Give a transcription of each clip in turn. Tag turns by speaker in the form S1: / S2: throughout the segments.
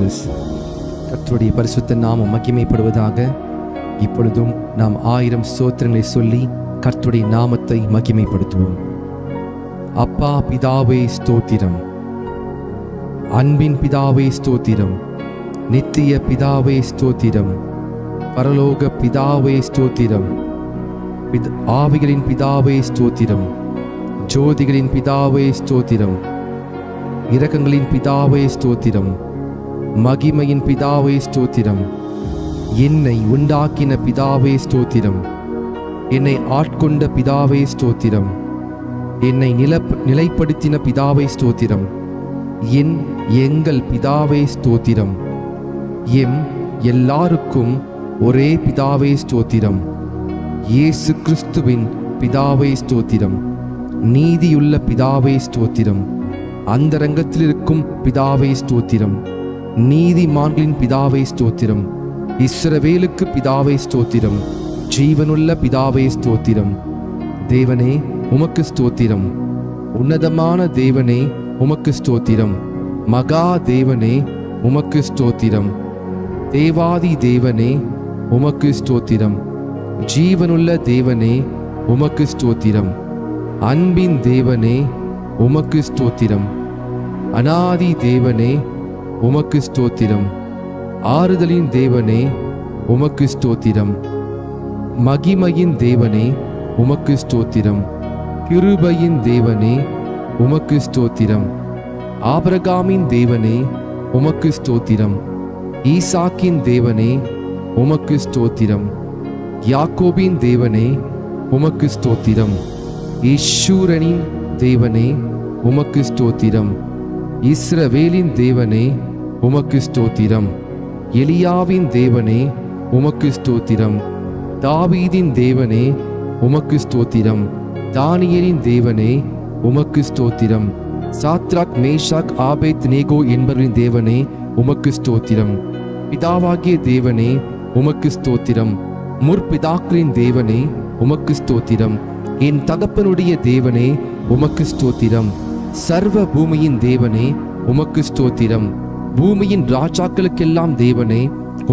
S1: Jesus. கர்த்தருடைய பரிசுத்த நாமம் மகிமைப்படுவதாக. இப்பொழுதும் நாம் 1000 ஸ்தோத்திரங்களை சொல்லி கர்த்தருடைய நாமத்தை மகிமைப்படுத்துவோம். அப்பா பிதாவே ஸ்தோத்திரம், அன்பின் பிதாவே ஸ்தோத்திரம், நித்திய பிதாவே ஸ்தோத்திரம், பரலோக பிதாவே ஸ்தோத்திரம், ஆவிகளின் பிதாவே ஸ்தோத்திரம், ஜோதிகளின் பிதாவே ஸ்தோத்திரம், இரக்கங்களின் பிதாவே ஸ்தோத்திரம், மகிமையின் பிதாவே ஸ்தோத்திரம், என்னை உண்டாக்கின பிதாவே ஸ்தோத்திரம், என்னை ஆட்கொண்ட பிதாவே ஸ்தோத்திரம், என்னை நிலைப்படுத்தின பிதாவே ஸ்தோத்திரம், எங்கள் பிதாவே ஸ்தோத்திரம், எல்லாருக்கும் ஒரே பிதாவே ஸ்தோத்திரம், இயேசு கிறிஸ்துவின் பிதாவே ஸ்தோத்திரம், நீதியுள்ள பிதாவே ஸ்தோத்திரம், அந்தரங்கத்தில் இருக்கும் பிதாவே ஸ்தோத்திரம், நீதிமான்களின் பிதாவே ஸ்தோத்திரம், இஸ்ரவேலுக்கு பிதாவே ஸ்தோத்திரம், ஜீவனுள்ள பிதாவே ஸ்தோத்திரம். தேவனே உமக்கு ஸ்தோத்திரம், உன்னதமான தேவனே உமக்கு ஸ்தோத்திரம், மகா தேவனே உமக்கு ஸ்தோத்திரம், தேவாதி தேவனே உமக்கு ஸ்தோத்திரம், ஜீவனுள்ள தேவனே உமக்கு ஸ்தோத்திரம், அன்பின் தேவனே உமக்கு ஸ்தோத்திரம், அநாதி தேவனே உமக்கு ஸ்தோத்திரம், ஆறுதலின் தேவனே உமக்கு ஸ்தோத்திரம், மகிமையின் தேவனே உமக்கு ஸ்தோத்திரம், கிருபையின் தேவனே உமக்கு ஸ்தோத்திரம், ஆபிரகாமின் தேவனே உமக்கு ஸ்தோத்திரம், ஈசாக்கின் தேவனே உமக்கு ஸ்தோத்திரம், யாக்கோபின் தேவனே உமக்கு ஸ்தோத்திரம், ஈஸ்வரனின் தேவனே உமக்கு ஸ்தோத்திரம், இஸ்ரவேலின் தேவனே உமக்கு ஸ்தோத்திரம், எலியாவின் தேவனே உமக்கு ஸ்தோத்திரம், தாவீதின் தேவனே உமக்கு ஸ்தோத்திரம், தானியேலின் தேவனே உமக்கு ஸ்தோத்திரம், சாத்ராக் மேஷாக் ஆபேத் நேகோ என்பவரின் தேவனே உமக்கு ஸ்தோத்திரம், பிதாவாகிய தேவனே உமக்கு ஸ்தோத்திரம், முற்பிதாக்களின் தேவனே உமக்கு ஸ்தோத்திரம், என் தகப்பனுடைய தேவனே உமக்கு ஸ்தோத்திரம், சர்வ பூமியின் தேவனே உமக்கு ஸ்தோத்திரம், பூமியின் ராஜாக்களுக்கெல்லாம் தேவனே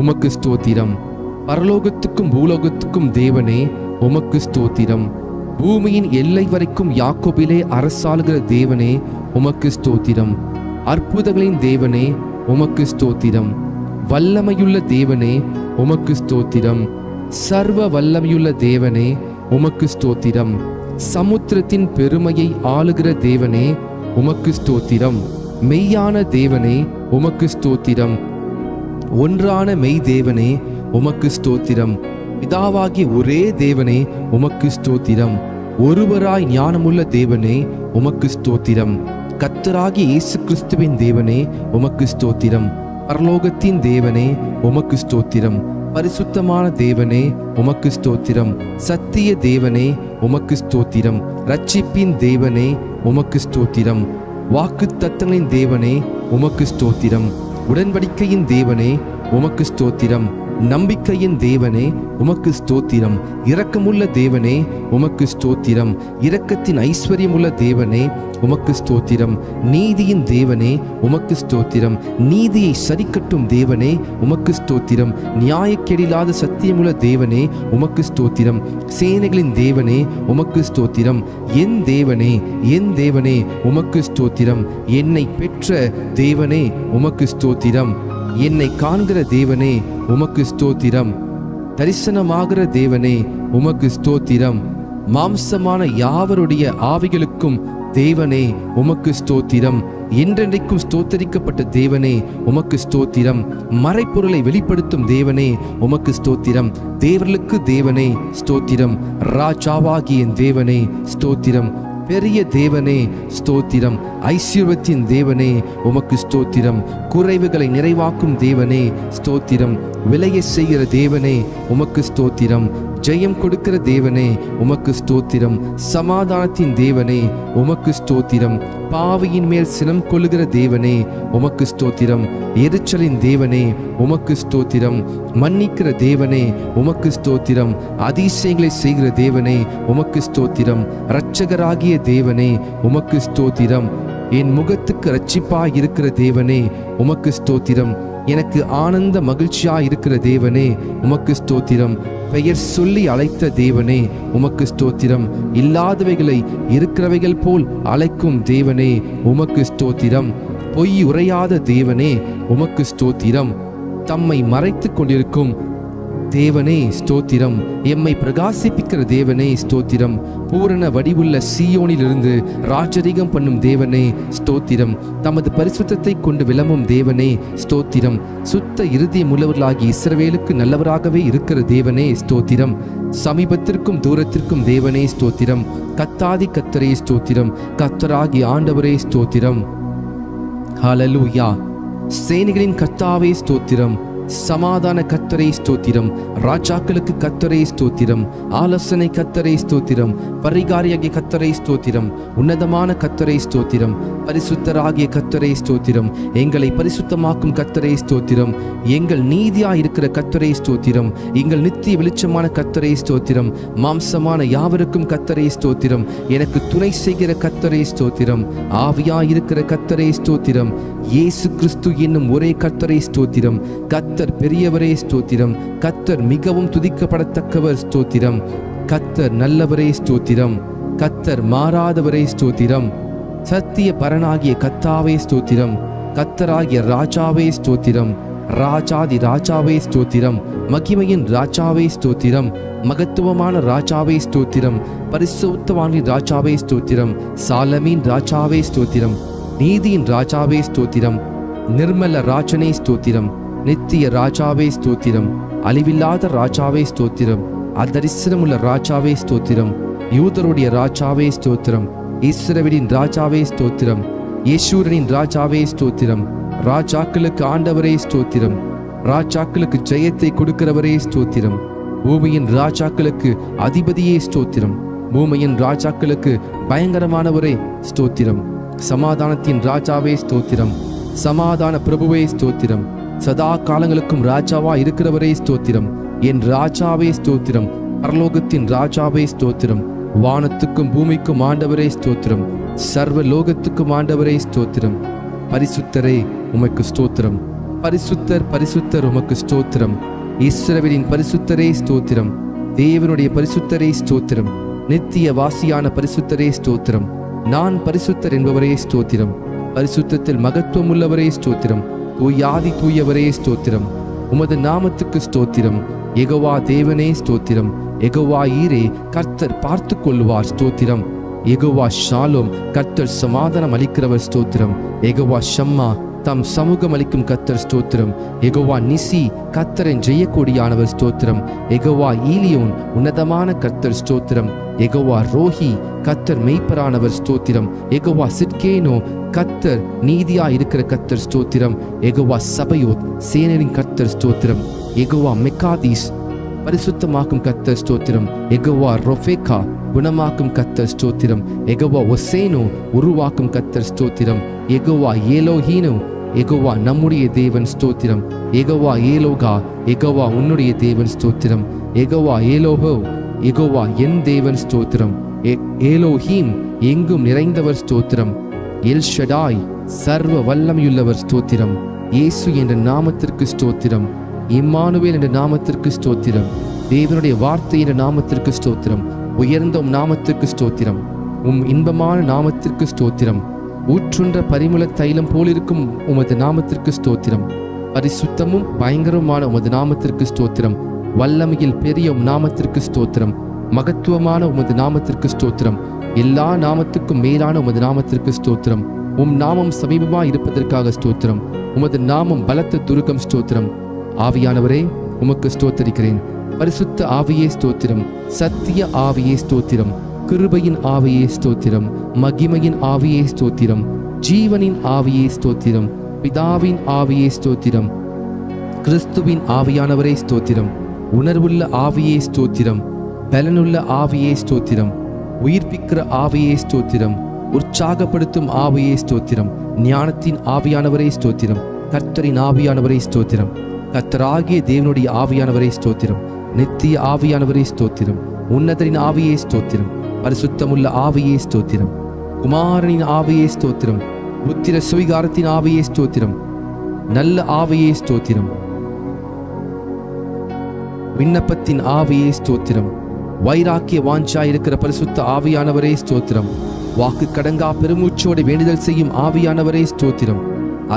S1: உமக்கு ஸ்தோத்திரம், பரலோகத்துக்கும் பூலோகத்துக்கும் தேவனே உமக்கு ஸ்தோத்திரம், பூமியின் எல்லை வரைக்கும் யாக்கோபிலே அரசாளுகிற தேவனே உமக்கு ஸ்தோத்திரம், அற்புதங்களின் தேவனே உமக்கு ஸ்தோத்திரம், வல்லமையுள்ள தேவனே உமக்கு ஸ்தோத்திரம், சர்வ வல்லமையுள்ள தேவனே உமக்கு ஸ்தோத்திரம், சமுத்திரத்தின் பெருமையை ஆளுகிற தேவனே உமக்கு ஸ்தோத்திரம், மெய்யான தேவனே உமக்கு ஸ்தோத்திரம், ஒன்றான மெய் தேவனே உமக்கு ஸ்தோத்திரம், பிதாவாகிய ஒரே தேவனே உமக்கு ஸ்தோத்திரம், ஒருவராய் ஞானமுள்ள தேவனே உமக்கு ஸ்தோத்திரம், கர்த்தராகிய இயேசு கிறிஸ்துவின் தேவனே உமக்கு ஸ்தோத்திரம், பரலோகத்தின் தேவனே உமக்கு ஸ்தோத்திரம், பரிசுத்தமான தேவனே உமக்கு ஸ்தோத்திரம், சத்திய தேவனே உமக்கு ஸ்தோத்திரம், ரட்சிப்பின் தேவனே உமக்கு ஸ்தோத்திரம், வாக்குத்தத்தங்களின் தேவனே உமக்கு ஸ்தோத்திரம், உடன்படிக்கையின் தேவனே உமக்கு ஸ்தோத்திரம், நம்பிக்கையின் தேவனே உமக்கு ஸ்தோத்திரம், இரக்கமுள்ள தேவனே உமக்கு ஸ்தோத்திரம், இரக்கத்தின் ஐஸ்வர்யமுள்ள தேவனே உமக்கு ஸ்தோத்திரம், நீதியின் தேவனே உமக்கு ஸ்தோத்திரம், நீதியை சரிக்கட்டும் தேவனே உமக்கு ஸ்தோத்திரம், நியாயக்கேடில்லாத சத்தியமுள்ள தேவனே உமக்கு ஸ்தோத்திரம், சேனைகளின் தேவனே உமக்கு ஸ்தோத்திரம், என் தேவனே உமக்கு ஸ்தோத்திரம், என்னை பெற்ற தேவனே உமக்கு ஸ்தோத்திரம், என்னை காண்கிற தேவனே உமக்கு ஸ்தோத்திரம், தரிசனமாகிற தேவனே உமக்கு ஸ்தோத்திரம், மாம்சமான யாவருடைய ஆவிகளுக்கும் தேவனே உமக்கு ஸ்தோத்திரம், என்றென்றைக்கும் ஸ்தோத்தரிக்கப்பட்ட தேவனே உமக்கு ஸ்தோத்திரம், மறைப்பொருளை வெளிப்படுத்தும் தேவனே உமக்கு ஸ்தோத்திரம், தேவர்களுக்கு தேவனே ஸ்தோத்திரம், ராஜாவாகிய தேவனே ஸ்தோத்திரம், பெரிய தேவனே ஸ்தோத்திரம், ஐஸ்வர்யத்தின் தேவனே உமக்கு ஸ்தோத்திரம், குறைவுகளை நிறைவாக்கும் தேவனே ஸ்தோத்திரம், விலையை செய்கிற தேவனே உமக்கு ஸ்தோத்திரம், ஜெயம் கொடுக்கிற தேவனே உமக்கு ஸ்தோத்திரம், சமாதானத்தின் தேவனே உமக்கு ஸ்தோத்திரம், பாவியின் மேல் சினம் கொள்ளுகிற தேவனே உமக்கு ஸ்தோத்திரம், எரிச்சலின் தேவனே உமக்கு ஸ்தோத்திரம், மன்னிக்கிற தேவனே உமக்கு ஸ்தோத்திரம், அதிசயங்களை செய்கிற தேவனே உமக்கு ஸ்தோத்திரம், இரட்சகராகிய தேவனே உமக்கு ஸ்தோத்திரம், என் முகத்துக்கு இரட்சிப்பாய் இருக்கிற தேவனே உமக்கு ஸ்தோத்திரம், எனக்கு ஆனந்த மகிழ்ச்சியா இருக்கிற தேவனே உமக்கு ஸ்தோத்திரம். பெயர் சொல்லி அழைத்த தேவனே உமக்கு ஸ்தோத்திரம். இல்லாதவைகளை இருக்கிறவைகள் போல் அழைக்கும் தேவனே உமக்கு ஸ்தோத்திரம். பொய் உரையாத தேவனே உமக்கு ஸ்தோத்திரம். தம்மை மறைத்து கொண்டிருக்கும் தேவனே ஸ்தோத்திரம். எம்மை பிரகாசிப்பிக்கிற தேவனே ஸ்தோத்திரம். பூரண வடிவுள்ள சீயோனிலிருந்து ராஜரீகம் பண்ணும் தேவனே ஸ்தோத்திரம். தமது பரிசுத்தத்தை கொண்டு விளம்பும் தேவனே ஸ்தோத்திரம். சுத்த இருதயம் உள்ளவர்களாகி இஸ்ரவேலுக்கு நல்லவராகவே இருக்கிற தேவனே ஸ்தோத்திரம். சமீபத்திற்கும் தூரத்திற்கும் தேவனே ஸ்தோத்திரம். கத்தாதி கத்தரே ஸ்தோத்திரம். கத்தராகி ஆண்டவரே ஸ்தோத்திரம். ஹல்லேலூயா. சேனைகளின் கர்த்தாவே ஸ்தோத்திரம். சமாதான கர்த்தரே ஸ்தோத்திரம். ராஜாக்களுக்கு கர்த்தரே ஸ்தோத்திரம். ஆலோசனை கர்த்தரே ஸ்தோத்திரம். பரிகாரியாகிய கர்த்தரே ஸ்தோத்திரம். உன்னதமான கர்த்தரே ஸ்தோத்திரம். பரிசுத்தராகிய கர்த்தரே ஸ்தோத்திரம். எங்களை பரிசுத்தமாக்கும் கர்த்தரே ஸ்தோத்திரம். எங்கள் நீதியா இருக்கிற கர்த்தரே ஸ்தோத்திரம். எங்கள் நித்திய வெளிச்சமான கர்த்தரே ஸ்தோத்திரம். மாம்சமான யாவருக்கும் கர்த்தரே ஸ்தோத்திரம். எனக்கு துணை செய்கிற கர்த்தரே ஸ்தோத்திரம். ஆவியா இருக்கிற கர்த்தரே ஸ்தோத்திரம். இயேசு கிறிஸ்து என்னும் ஒரே கர்த்தரே ஸ்தோத்திரம். கர்த்தர் பெரியவரே ஸ்தோத்திரம். கர்த்தர் மிகவும் துதிக்கப்படத்தக்கவர் ஸ்தோத்திரம். கர்த்தர் நல்லவரே ஸ்தோத்திரம். கர்த்தர் மாறாதவரே ஸ்தோத்திரம். சத்திய பரனாகிய கர்த்தாவே ஸ்தோத்திரம். கர்த்தராகிய ராஜாவே ஸ்தோத்திரம். ராஜாதி ராஜாவே ஸ்தோத்திரம். மகிமையின் ராஜாவே ஸ்தோத்திரம். மகத்துவமான ராஜாவே ஸ்தோத்திரம். பரிசுத்தவானின் ராஜாவே ஸ்தோத்திரம். சாலமீன் ராஜாவே ஸ்தோத்திரம். நீதியின் ராஜாவே ஸ்தோத்திரம். நிர்மல ராஜனே ஸ்தோத்திரம். நித்திய ராஜாவே ஸ்தோத்திரம். அழிவில்லாத ராஜாவே ஸ்தோத்திரம். அதரிசனமுள்ள ராஜாவே ஸ்தோத்திரம். யூதருடைய ராஜாவே ஸ்தோத்திரம். இஸ்ரவேலின் ராஜாவே ஸ்தோத்திரம். யேசூரனின் ராஜாவே ஸ்தோத்திரம். ராஜாக்களுக்கு ஆண்டவரே ஸ்தோத்திரம். ராஜாக்களுக்கு ஜெயத்தை கொடுக்கிறவரே ஸ்தோத்திரம். பூமியின் ராஜாக்களுக்கு அதிபதியே ஸ்தோத்திரம். பூமியின் ராஜாக்களுக்கு பயங்கரமானவரே ஸ்தோத்திரம். சமாதானத்தின் ராஜாவே ஸ்தோத்திரம். சமாதான பிரபுவே ஸ்தோத்திரம். சதா காலங்களுக்கும் ராஜாவா இருக்கிறவரே ஸ்தோத்திரம். என் ராஜாவே ஸ்தோத்திரம். பரலோகத்தின் ராஜாவே ஸ்தோத்திரம். வானத்துக்கும் பூமிக்கும் ஆண்டவரே ஸ்தோத்திரம். சர்வ லோகத்துக்கும் ஆண்டவரே ஸ்தோத்திரம். பரிசுத்தரே உமக்கு ஸ்தோத்திரம். பரிசுத்தர் பரிசுத்தர் உமக்கு ஸ்தோத்திரம். இஸ்ரவேலின் பரிசுத்தரே ஸ்தோத்திரம். தேவனுடைய பரிசுத்தரே ஸ்தோத்திரம். நித்திய வாசியான பரிசுத்தரே ஸ்தோத்திரம். நான் பரிசுத்தர் என்பவரே ஸ்தோத்திரம். பரிசுத்தத்தில் மகத்துவம் உள்ளவரே ஸ்தோத்திரம். தூயாதி தூயவரே ஸ்தோத்திரம். உமது நாமத்துக்கு ஸ்தோத்திரம். யெகோவா தேவனே ஸ்தோத்திரம். யெகோவா ஈரே கர்த்தர் பார்த்து கொள்வார் ஸ்தோத்திரம். யெகோவா ஷாலோம் கர்த்தர் சமாதானம் அளிக்கிறவர் ஸ்தோத்திரம். யெகோவா ஷம்மா தம் சமூகம் அளிக்கும் கர்த்தர் ஸ்தோத்திரம். யெகோவா நிசி கர்த்தரின் ஜெயக்கொடியானவர் ஸ்தோத்திரம். யெகோவா ஈலியோன் உன்னதமான கர்த்தர் ஸ்தோத்திரம். யெகோவா ரோஹி கர்த்தர் மெய்ப்பரானவர் ஸ்தோத்திரம். யெகோவா சிட்கேனோ கர்த்தர் நீதியா இருக்கிற கர்த்தர் ஸ்தோத்திரம். யெகோவா சபையோத் சேனையின் கர்த்தர் ஸ்தோத்திரம். யெகோவா மெக்காதீஸ் பரிசுத்தமாக்கும் கர்த்தர் ஸ்தோத்திரம். யெகோவா ரொஃபேக்கா குணமாக்கும் கர்த்தர் ஸ்தோத்திரம். யெகோவா ஒசேனோ உருவாக்கும் கர்த்தர் ஸ்தோத்திரம். யெகோவா ஏலோஹீனோ யெகோவா நம்முடைய தேவன் ஸ்தோத்திரம். யெகோவா ஏலோகா யெகோவா உன்னுடைய தேவன் ஸ்தோத்திரம். யெகோவா ஏலோஹோ யெகோவா என் தேவன் ஸ்தோத்திரம். ஏலோஹீம் எங்கும் நிறைந்தவர் ஸ்தோத்திரம். எல் ஷடாய் சர்வ வல்லமையுள்ளவர் ஸ்தோத்திரம். இயேசு என்ற நாமத்திற்கு ஸ்தோத்திரம். இம்மானுவேல் என்ற நாமத்திற்கு ஸ்தோத்திரம். தேவனுடைய வார்த்தை என்ற நாமத்திற்கு ஸ்தோத்திரம். உயர்ந்த நாமத்திற்கு ஸ்தோத்திரம். இன்பமான நாமத்திற்கு ஸ்தோத்திரம். ஊற்றுன்ற பரிமள தைலம் போலிருக்கும் உமது நாமத்திற்கு ஸ்தோத்திரம். பரிசுத்தமும் பயங்கரமான உமது நாமத்திற்கு ஸ்தோத்திரம். வல்லமையில் பெரிய நாமத்திற்கு ஸ்தோத்திரம். மகத்துவமான உமது நாமத்திற்கு ஸ்தோத்திரம். எல்லா நாமத்துக்கும் மேலான உமது நாமத்திற்கு ஸ்தோத்திரம். நாமம் சமீபமா இருப்பதற்காக ஸ்தோத்திரம். உமது நாமம் பலத்த துருக்கம் ஸ்தோத்திரம். ஆவியானவரே உமக்கு ஸ்தோத்தரிக்கிறேன். பரிசுத்த ஆவியே ஸ்தோத்திரம். சத்திய ஆவியே ஸ்தோத்திரம். கிருபையின் ஆவியே ஸ்தோத்திரம். மகிமையின் ஆவியே ஸ்தோத்திரம். ஜீவனின் ஆவியே ஸ்தோத்திரம். பிதாவின் ஆவியே ஸ்தோத்திரம். கிறிஸ்துவின் ஆவியானவரே ஸ்தோத்திரம். உணர்வுள்ள ஆவியே ஸ்தோத்திரம். பலனுள்ள ஆவியே ஸ்தோத்திரம். உயிர்ப்பிக்கிற ஆவியே ஸ்தோத்திரம். உற்சாகப்படுத்தும் ஆவியே ஸ்தோத்திரம். ஞானத்தின் ஆவியானவரே ஸ்தோத்திரம். கர்த்தரின் ஆவியானவரே ஸ்தோத்திரம். கர்த்தராகிய தேவனுடைய ஆவியானவரே ஸ்தோத்திரம். நித்திய ஆவியானவரே ஸ்தோத்திரம். உன்னதரின் ஆவியே ஸ்தோத்திரம். பரிசுத்தமுள்ள ஆவியே ஸ்தோத்திரம். குமாரனின் ஆவியே ஸ்தோத்திரம். புத்திர சுவிகாரத்தின் ஆவியே ஸ்தோத்திரம். நல்ல ஆவியே ஸ்தோத்திரம். விண்ணப்பத்தின் ஆவியே ஸ்தோத்திரம். வைராக்கிய வாஞ்சா இருக்கிற பரிசுத்த ஆவியானவரே ஸ்தோத்திரம். வாக்கு கடங்கா பெருமூச்சோடு வேண்டுதல் செய்யும் ஆவியானவரே ஸ்தோத்திரம்.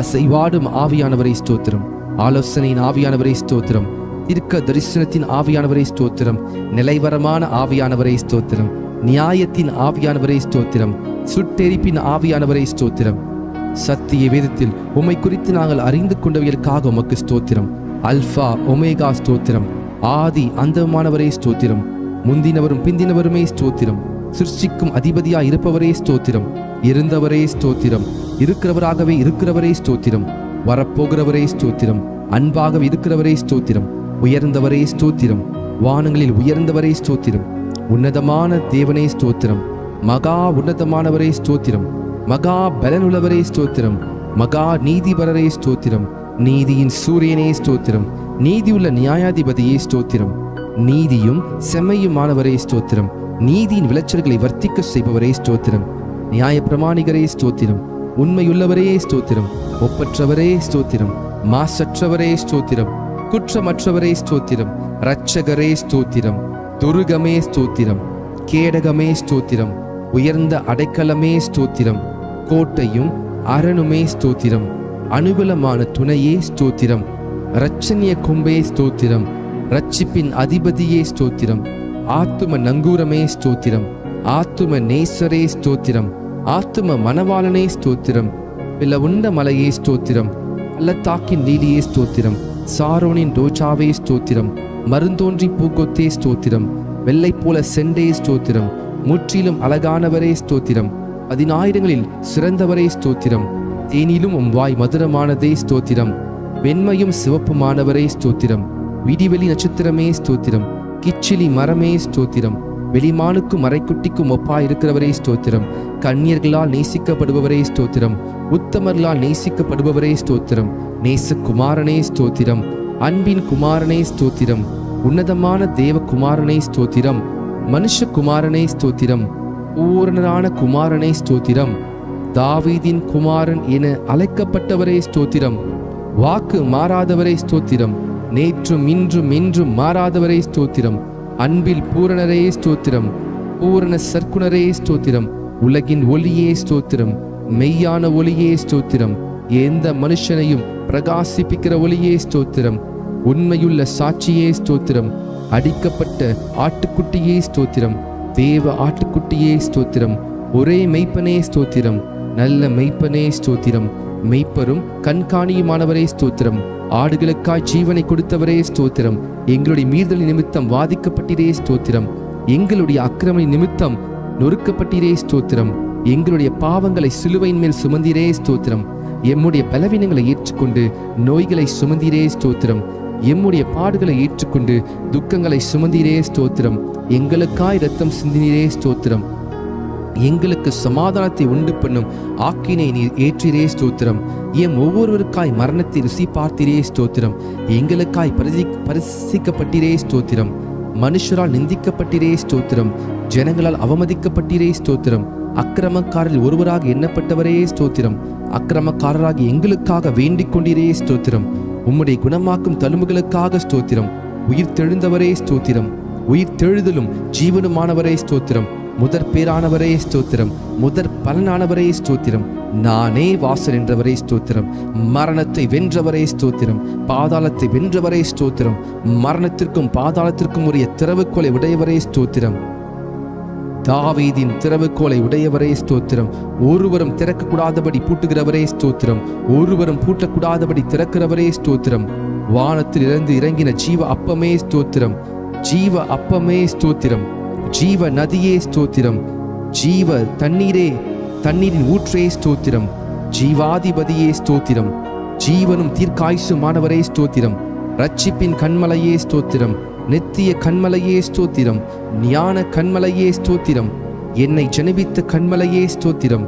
S1: அசைவாடும் ஆவியானவரே ஸ்தோத்திரம். ஆலோசனையின் ஆவியானவரே ஸ்தோத்திரம். தீர்க்க தரிசனத்தின் ஆவியானவரே ஸ்தோத்திரம். நிலைவரமான ஆவியானவரே ஸ்தோத்திரம். நியாயத்தின் ஆவியானவரே ஸ்தோத்திரம். சுட்டெரிப்பின் ஆவியானவரே ஸ்தோத்திரம். சத்திய வேதத்தில் உம்மை குறித்து நாங்கள் அறிந்து கொண்டவர்களுக்காக உமக்கு ஸ்தோத்திரம். அல்பா ஒமேகா ஸ்தோத்திரம். ஆதி அந்தமானவரே ஸ்தோத்திரம். முந்தினவரும் பிந்தினவருமே ஸ்தோத்திரம். சிருஷ்டிக்கும் அதிபதியாய் இருப்பவரே ஸ்தோத்திரம். இருந்தவரே ஸ்தோத்திரம். இருக்கிறவராகவே இருக்கிறவரே ஸ்தோத்திரம். வரப்போகிறவரே ஸ்தோத்திரம். அன்பாக இருக்கிறவரே ஸ்தோத்திரம். உயர்ந்தவரே ஸ்தோத்திரம். வானங்களில் உயர்ந்தவரே ஸ்தோத்திரம். உன்னதமான தேவனே ஸ்தோத்திரம். மகா உன்னதமானவரே ஸ்தோத்திரம். மகா பலனுள்ளவரே ஸ்தோத்திரம். மகா நீதிபரரே ஸ்தோத்திரம். நீதியின் சூரியனே ஸ்தோத்திரம். நீதியுள்ள நியாயாதிபதியே ஸ்தோத்திரம். நீதியும் செம்மையுமானவரே ஸ்தோத்திரம். நீதியின் விளைச்சல்களை வர்த்திக்க செய்பவரே ஸ்தோத்திரம். நியாய பிரமாணிகரே ஸ்தோத்திரம். உண்மையுள்ளவரே ஸ்தோத்திரம். ஒப்பற்றவரே ஸ்தோத்திரம். மாசற்றவரே ஸ்தோத்திரம். குற்றமற்றவரே ஸ்தோத்திரம். இரட்சகரே ஸ்தோத்திரம். துருகமே ஸ்தோத்திரம். கேடகமே ஸ்தோத்திரம். உயர்ந்த அடைக்கலமே ஸ்தோத்திரம். கோட்டையும் அரணுமே ஸ்தோத்திரம். அனுகூலமான துணையே ஸ்தோத்திரம். இரட்சணிய கொம்பே ஸ்தோத்திரம். இரட்சிப்பின் அதிபதியே ஸ்தோத்திரம். ஆத்தும நங்கூரமே ஸ்தோத்திரம். ஆத்தும நேசரே ஸ்தோத்திரம். ஆத்தும மணவாளனே ஸ்தோத்திரம். பிளவுண்ட மலையே ஸ்தோத்திரம். பள்ளத்தாக்கின் லீலியே ஸ்தோத்திரம். சாரோனின் ரோஜாவே ஸ்தோத்திரம். மருந்தோன்றி பூக்கொத்தே ஸ்தோத்திரம். வெள்ளை போல செண்டே ஸ்தோத்திரம். முற்றிலும் அழகானவரே ஸ்தோத்திரம். 10,000ங்களில் சிறந்தவரே ஸ்தோத்திரம். தேனிலும் உம் வாய் மதுரமானதே ஸ்தோத்திரம். வெண்மையும் சிவப்புமானவரே ஸ்தோத்திரம். விடிவெளி நட்சத்திரமே ஸ்தோத்திரம். கிச்சிலி மரமே ஸ்தோத்திரம். வெளிமானுக்கும் மறைக்குட்டிக்கும் ஒப்பாயிருக்கிறவரே ஸ்தோத்திரம். கன்னியர்களால் நேசிக்கப்படுபவரே ஸ்தோத்திரம். உத்தமர்களால் நேசிக்கப்படுபவரே ஸ்தோத்திரம். நேசகுமாரனே ஸ்தோத்திரம். அன்பின் குமாரனே ஸ்தோத்திரம். உன்னதமான தேவகுமாரனே ஸ்தோத்திரம். மனுஷகுமாரனே ஸ்தோத்திரம். பூரணரான குமாரனே ஸ்தோத்திரம். தாவீதின் குமாரன் என அழைக்கப்பட்டவரே ஸ்தோத்திரம். வாக்கு மாறாதவரே ஸ்தோத்திரம். நேற்றும் இன்றும் என்றும் மாறாதவரே ஸ்தோத்திரம். அன்பில் பூரணரே ஸ்தோத்திரம். பூரண சர்க்குணரே ஸ்தோத்திரம். உலகின் ஒளியே ஸ்தோத்திரம். மெய்யான ஒளியே ஸ்தோத்திரம். எந்த மனுஷனையும் பிரகாசிப்பிக்கிற ஒளியே ஸ்தோத்திரம். உண்மையுள்ள சாட்சியே ஸ்தோத்திரம். அடிக்கப்பட்ட ஆட்டுக்குட்டியே ஸ்தோத்திரம். தேவ ஆட்டுக்குட்டியே ஸ்தோத்திரம். ஒரே மெய்ப்பனே ஸ்தோத்திரம். நல்ல மெய்ப்பனே ஸ்தோத்திரம். மெய்ப்பரும் கண்காணியுமானவரே ஸ்தோத்திரம். ஆடுகளுக்காய் ஜீவனை கொடுத்தவரே ஸ்தோத்திரம். எங்களுடைய மீறுதல் நிமித்தம் வாதிக்கப்பட்டீரே ஸ்தோத்திரம். எங்களுடைய அக்கிரம நிமித்தம் நொறுக்கப்பட்டீரே ஸ்தோத்திரம். எங்களுடைய பாவங்களை சிலுவையின் மேல் சுமந்தீரே ஸ்தோத்திரம். எம்முடைய பலவீனங்களை ஏற்றுக்கொண்டு நோய்களை சுமந்தீரே ஸ்தோத்திரம். எம்முடைய பாடுகளை ஏற்றுக்கொண்டு துக்கங்களை சுமந்தீரே ஸ்தோத்திரம். எங்களுக்காய் இரத்தம் சிந்தினீரே ஸ்தோத்திரம். எங்களுக்கு சமாதானத்தை உண்டு பண்ணும் ஆக்கினை நீர் ஏற்றிரே ஸ்தோத்திரம். எம் ஒவ்வொருவருக்காய் மரணத்தை ருசி பார்த்தீரே ஸ்தோத்திரம். எங்களுக்காய் பரிசிக்கப்பட்டீரே ஸ்தோத்திரம். மனுஷரால் நிந்திக்கப்பட்டீரே ஸ்தோத்திரம். ஜனங்களால் அவமதிக்கப்பட்டீரே ஸ்தோத்திரம். அக்கிரமக்காரில் ஒருவராக எண்ணப்பட்டவரே ஸ்தோத்திரம். அக்கிரமக்காரராகி எங்களுக்காக வேண்டிக் கொண்டீரே ஸ்தோத்திரம். உம்முடைய குணமாக்கும் தழும்புகளுக்காக ஸ்தோத்திரம். உயிர் தெழுந்தவரே ஸ்தோத்திரம். உயிர் தெழுதலும் ஜீவனுமானவரே ஸ்தோத்திரம். முதற் பேரானவரே ஸ்தோத்திரம். முதற் பலனானவரே ஸ்தோத்திரம். நானே வாசல் என்றவரே ஸ்தோத்திரம். மரணத்தை வென்றவரே ஸ்தோத்திரம். பாதாளத்தை வென்றவரே ஸ்தோத்திரம். மரணத்திற்கும் பாதாளத்திற்கும் உரிய திறவுகோலை உடையவரே ஸ்தோத்திரம். தாவீதின் திறவுகோலை உடையவரே ஸ்தோத்திரம். ஒருவரும் திறக்கக்கூடாதபடி பூட்டுகிறவரே ஸ்தோத்திரம். ஒருவரும் பூட்டக்கூடாதபடி திறக்கிறவரே ஸ்தோத்திரம். வானத்தில் இருந்து இறங்கின ஜீவ அப்பமே ஸ்தோத்திரம். ஜீவ அப்பமே ஸ்தோத்திரம். ஜீவ நதியே ஸ்தோத்திரம். ஜீவ தண்ணீரே, தண்ணீரின் ஊற்றே ஸ்தோத்திரம். ஜீவாதிபதியே ஸ்தோத்திரம். ஜீவனும் தீர்க்காயுசுமானவரே ஸ்தோத்திரம். ரட்சிப்பின் கண்மலையே ஸ்தோத்திரம். நித்திய கண்மலையே ஸ்தோத்திரம். ஞான கண்மலையே ஸ்தோத்திரம். என்னை ஜெனிபித்த கண்மலையே ஸ்தோத்திரம்.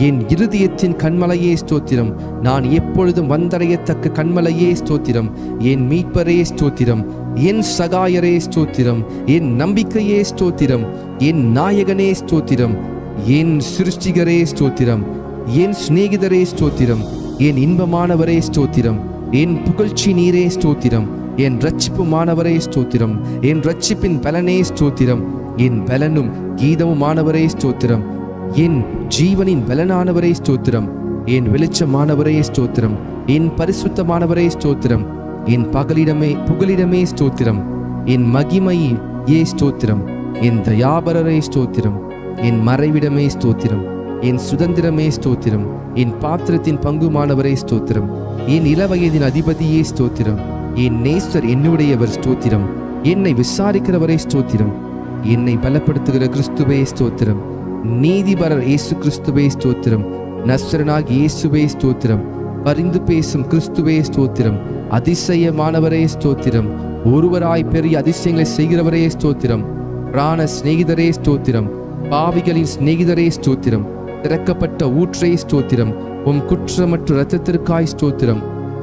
S1: என் இருதயத்தின் கண்மலையே ஸ்தோத்திரம். நான் எப்பொழுதும் வந்தடையத்தக்க கண்மலையே ஸ்தோத்திரம். என் மீட்பரே ஸ்தோத்திரம். என் சகாயரே ஸ்தோத்திரம். என் நம்பிக்கையே ஸ்தோத்திரம். என் நாயகனே ஸ்தோத்திரம். என் சிருஷ்டிகரே ஸ்தோத்திரம். என் சிநேகிதரே ஸ்தோத்திரம். என் இன்பமானவரே ஸ்தோத்திரம். என் புகழ்ச்சி நீரே ஸ்தோத்திரம். என் இரட்சிப்புமானவரே ஸ்தோத்திரம். என் இரட்சிப்பின் பலனே ஸ்தோத்திரம். என் பலனும் கீதமுமானவரே ஸ்தோத்திரம். என் ஜீவனின் பலனானவரே ஸ்தோத்திரம். என் வெளிச்சமானவரே ஸ்தோத்திரம். என் பரிசுத்தமானவரே ஸ்தோத்திரம். என் புகலிடமே ஸ்தோத்திரம். என் மகிமையே ஸ்தோத்திரம். என் தயாபரரே ஸ்தோத்திரம். என் மறைவிடமே ஸ்தோத்திரம். என் சுதந்திரமே ஸ்தோத்திரம். என் பாத்திரத்தின் பங்குமானவரே ஸ்தோத்திரம். என் இளவயதின் அதிபதியே ஸ்தோத்திரம். என் நேசர் என்னுடையவர் ஸ்தோத்திரம். என்னை விசாரிக்கிறவரே ஸ்தோத்திரம். என்னை பலப்படுத்துகிற கிறிஸ்துவே ஸ்தோத்திரம். நீதிபரர் இயேசு கிறிஸ்துவே ஸ்தோத்திரம். நஸ்ரனாகி இயேசுவே ஸ்தோத்திரம். பரிந்து பேசும் கிறிஸ்துவே ஸ்தோத்திரம். அதிசயமானவரே ஸ்தோத்திரம். ஒருவராய் பெரிய அதிசயங்களை செய்கிறவரே ஸ்தோத்திரம். பிராண சிநேகிதரே ஸ்தோத்திரம். பாவிகளின் சிநேகிதரே ஸ்தோத்திரம். திறக்கப்பட்ட ஊற்றே ஸ்தோத்திரம். உம் குற்றமற்ற இரத்தத்திற்காய் ஸ்தோத்திரம்.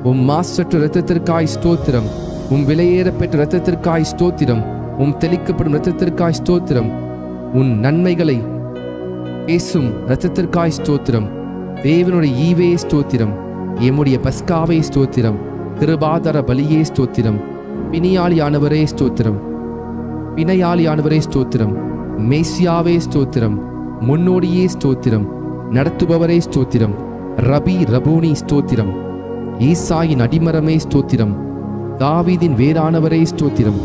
S1: உம் மாசற்ற இரத்தத்திற்காய் ஸ்தோத்திரம். உம் விலையேறப்பெற்ற இரத்தத்திற்காய் ஸ்தோத்திரம். உம் தெளிக்கப்படும் இரத்தத்திற்காய் ஸ்தோத்திரம். உன் நன்மைகளை பேசும் இரத்தத்திற்காய் ஸ்தோத்திரம். தேவனுடைய ஈவே ஸ்தோத்திரம். எம்முடைய பஸ்காவே ஸ்தோத்திரம். கிருபாதார பலியே ஸ்தோத்திரம். பிணியாளியானவரே ஸ்தோத்திரம். பிணையாளியானவரே ஸ்தோத்திரம். மேசியாவே ஸ்தோத்திரம். முன்னோடியே ஸ்தோத்திரம். நடத்துபவரே ஸ்தோத்திரம். ரபூனி ஸ்தோத்திரம். ஈசாயின் அடிமரமே ஸ்தோத்திரம். தாவீதின் வேறானவரே ஸ்தோத்திரம்.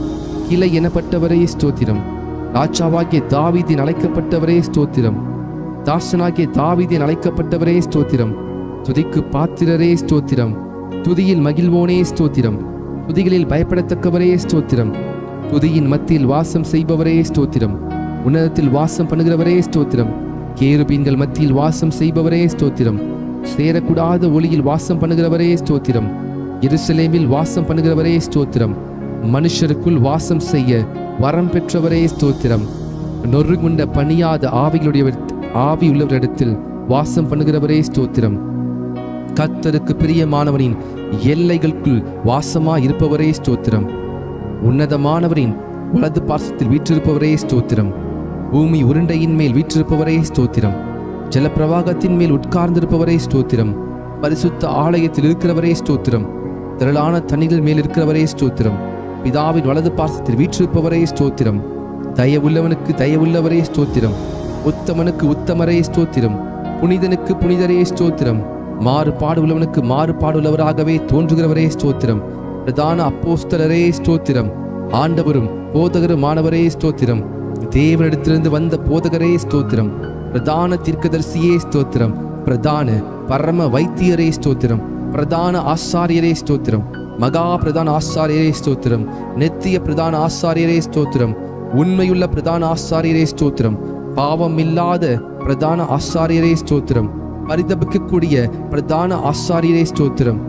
S1: கிளை எனப்பட்டவரே ஸ்தோத்திரம். ராஜாவாகிய தாவீதின் அழைக்கப்பட்டவரே ஸ்தோத்திரம். தாசனாகிய தாவீதின் அழைக்கப்பட்டவரே ஸ்தோத்திரம். துதிக்கு பாத்திரரே ஸ்தோத்திரம். துதியில் மகிழ்வோனே ஸ்தோத்திரம். துதிகளில் பயப்படத்தக்கவரே ஸ்தோத்திரம். துதியின் மத்தியில் வாசம் செய்பவரே ஸ்தோத்திரம். உன்னதத்தில் வாசம் பண்ணுகிறவரே ஸ்தோத்திரம். கேருபீன்கள் மத்தியில் வாசம் செய்பவரே ஸ்தோத்திரம். சேரக்கூடாத ஒளியில் வாசம் பண்ணுகிறவரே ஸ்தோத்திரம். எருசலேமில் வாசம் பண்ணுகிறவரே ஸ்தோத்திரம். மனுஷருக்குள் வாசம் செய்ய வரம் பெற்றவரே ஸ்தோத்திரம். நொறுங்குண்ட பணியாத ஆவியுள்ளவரிடத்தில் வாசம் பண்ணுகிறவரே ஸ்தோத்திரம். கர்த்தருக்கு பிரியமானவனின் எல்லைகளுக்குள் வாசமாய் இருப்பவரே ஸ்தோத்திரம். உன்னதமானவரின் வலது பார்சத்தில் வீற்றிருப்பவரே ஸ்தோத்திரம். பூமி உருண்டையின் மேல் வீற்றிருப்பவரே ஸ்தோத்திரம். ஜலப்பிரவாகத்தின் மேல் உட்கார்ந்திருப்பவரே ஸ்தோத்திரம். பரிசுத்த ஆலயத்தில் இருக்கிறவரே ஸ்தோத்திரம். திரளான தண்ணீர்கள் மேல் இருக்கிறவரே ஸ்தோத்திரம். பிதாவின் வலது பார்சத்தில் வீற்றிருப்பவரே ஸ்தோத்திரம். தயவுள்ளவனுக்கு தயவுள்ளவரே ஸ்தோத்திரம். உத்தமனுக்கு உத்தமரே ஸ்தோத்திரம். புனிதனுக்கு புனிதரே ஸ்தோத்திரம். மாறுபாடு உள்ளவனுக்கு மாறுபாடுள்ளவராகவே தோன்றுகிறவரே ஸ்தோத்திரம். பிரதான அப்போஸ்தலரே ஸ்தோத்திரம். ஆண்டவரும் போதகருமானவரே ஸ்தோத்திரம். தேவனிடத்திலிருந்து வந்த போதகரே ஸ்தோத்திரம். பிரதான தீர்க்கதரிசியே ஸ்தோத்திரம். பிரதான பரம வைத்தியரே ஸ்தோத்திரம். பிரதான ஆசாரியரே ஸ்தோத்திரம். மகா பிரதான ஆசாரியரே ஸ்தோத்திரம். நித்திய பிரதான ஆசாரியரே ஸ்தோத்திரம். உண்மையுள்ள பிரதான ஆசாரியரே ஸ்தோத்திரம். பாவம் இல்லாத பிரதான ஆசாரியரே ஸ்தோத்திரம். பரிதபிக்கக்கூடிய பிரதான ஆசாரியரே ஸ்தோத்திரம்.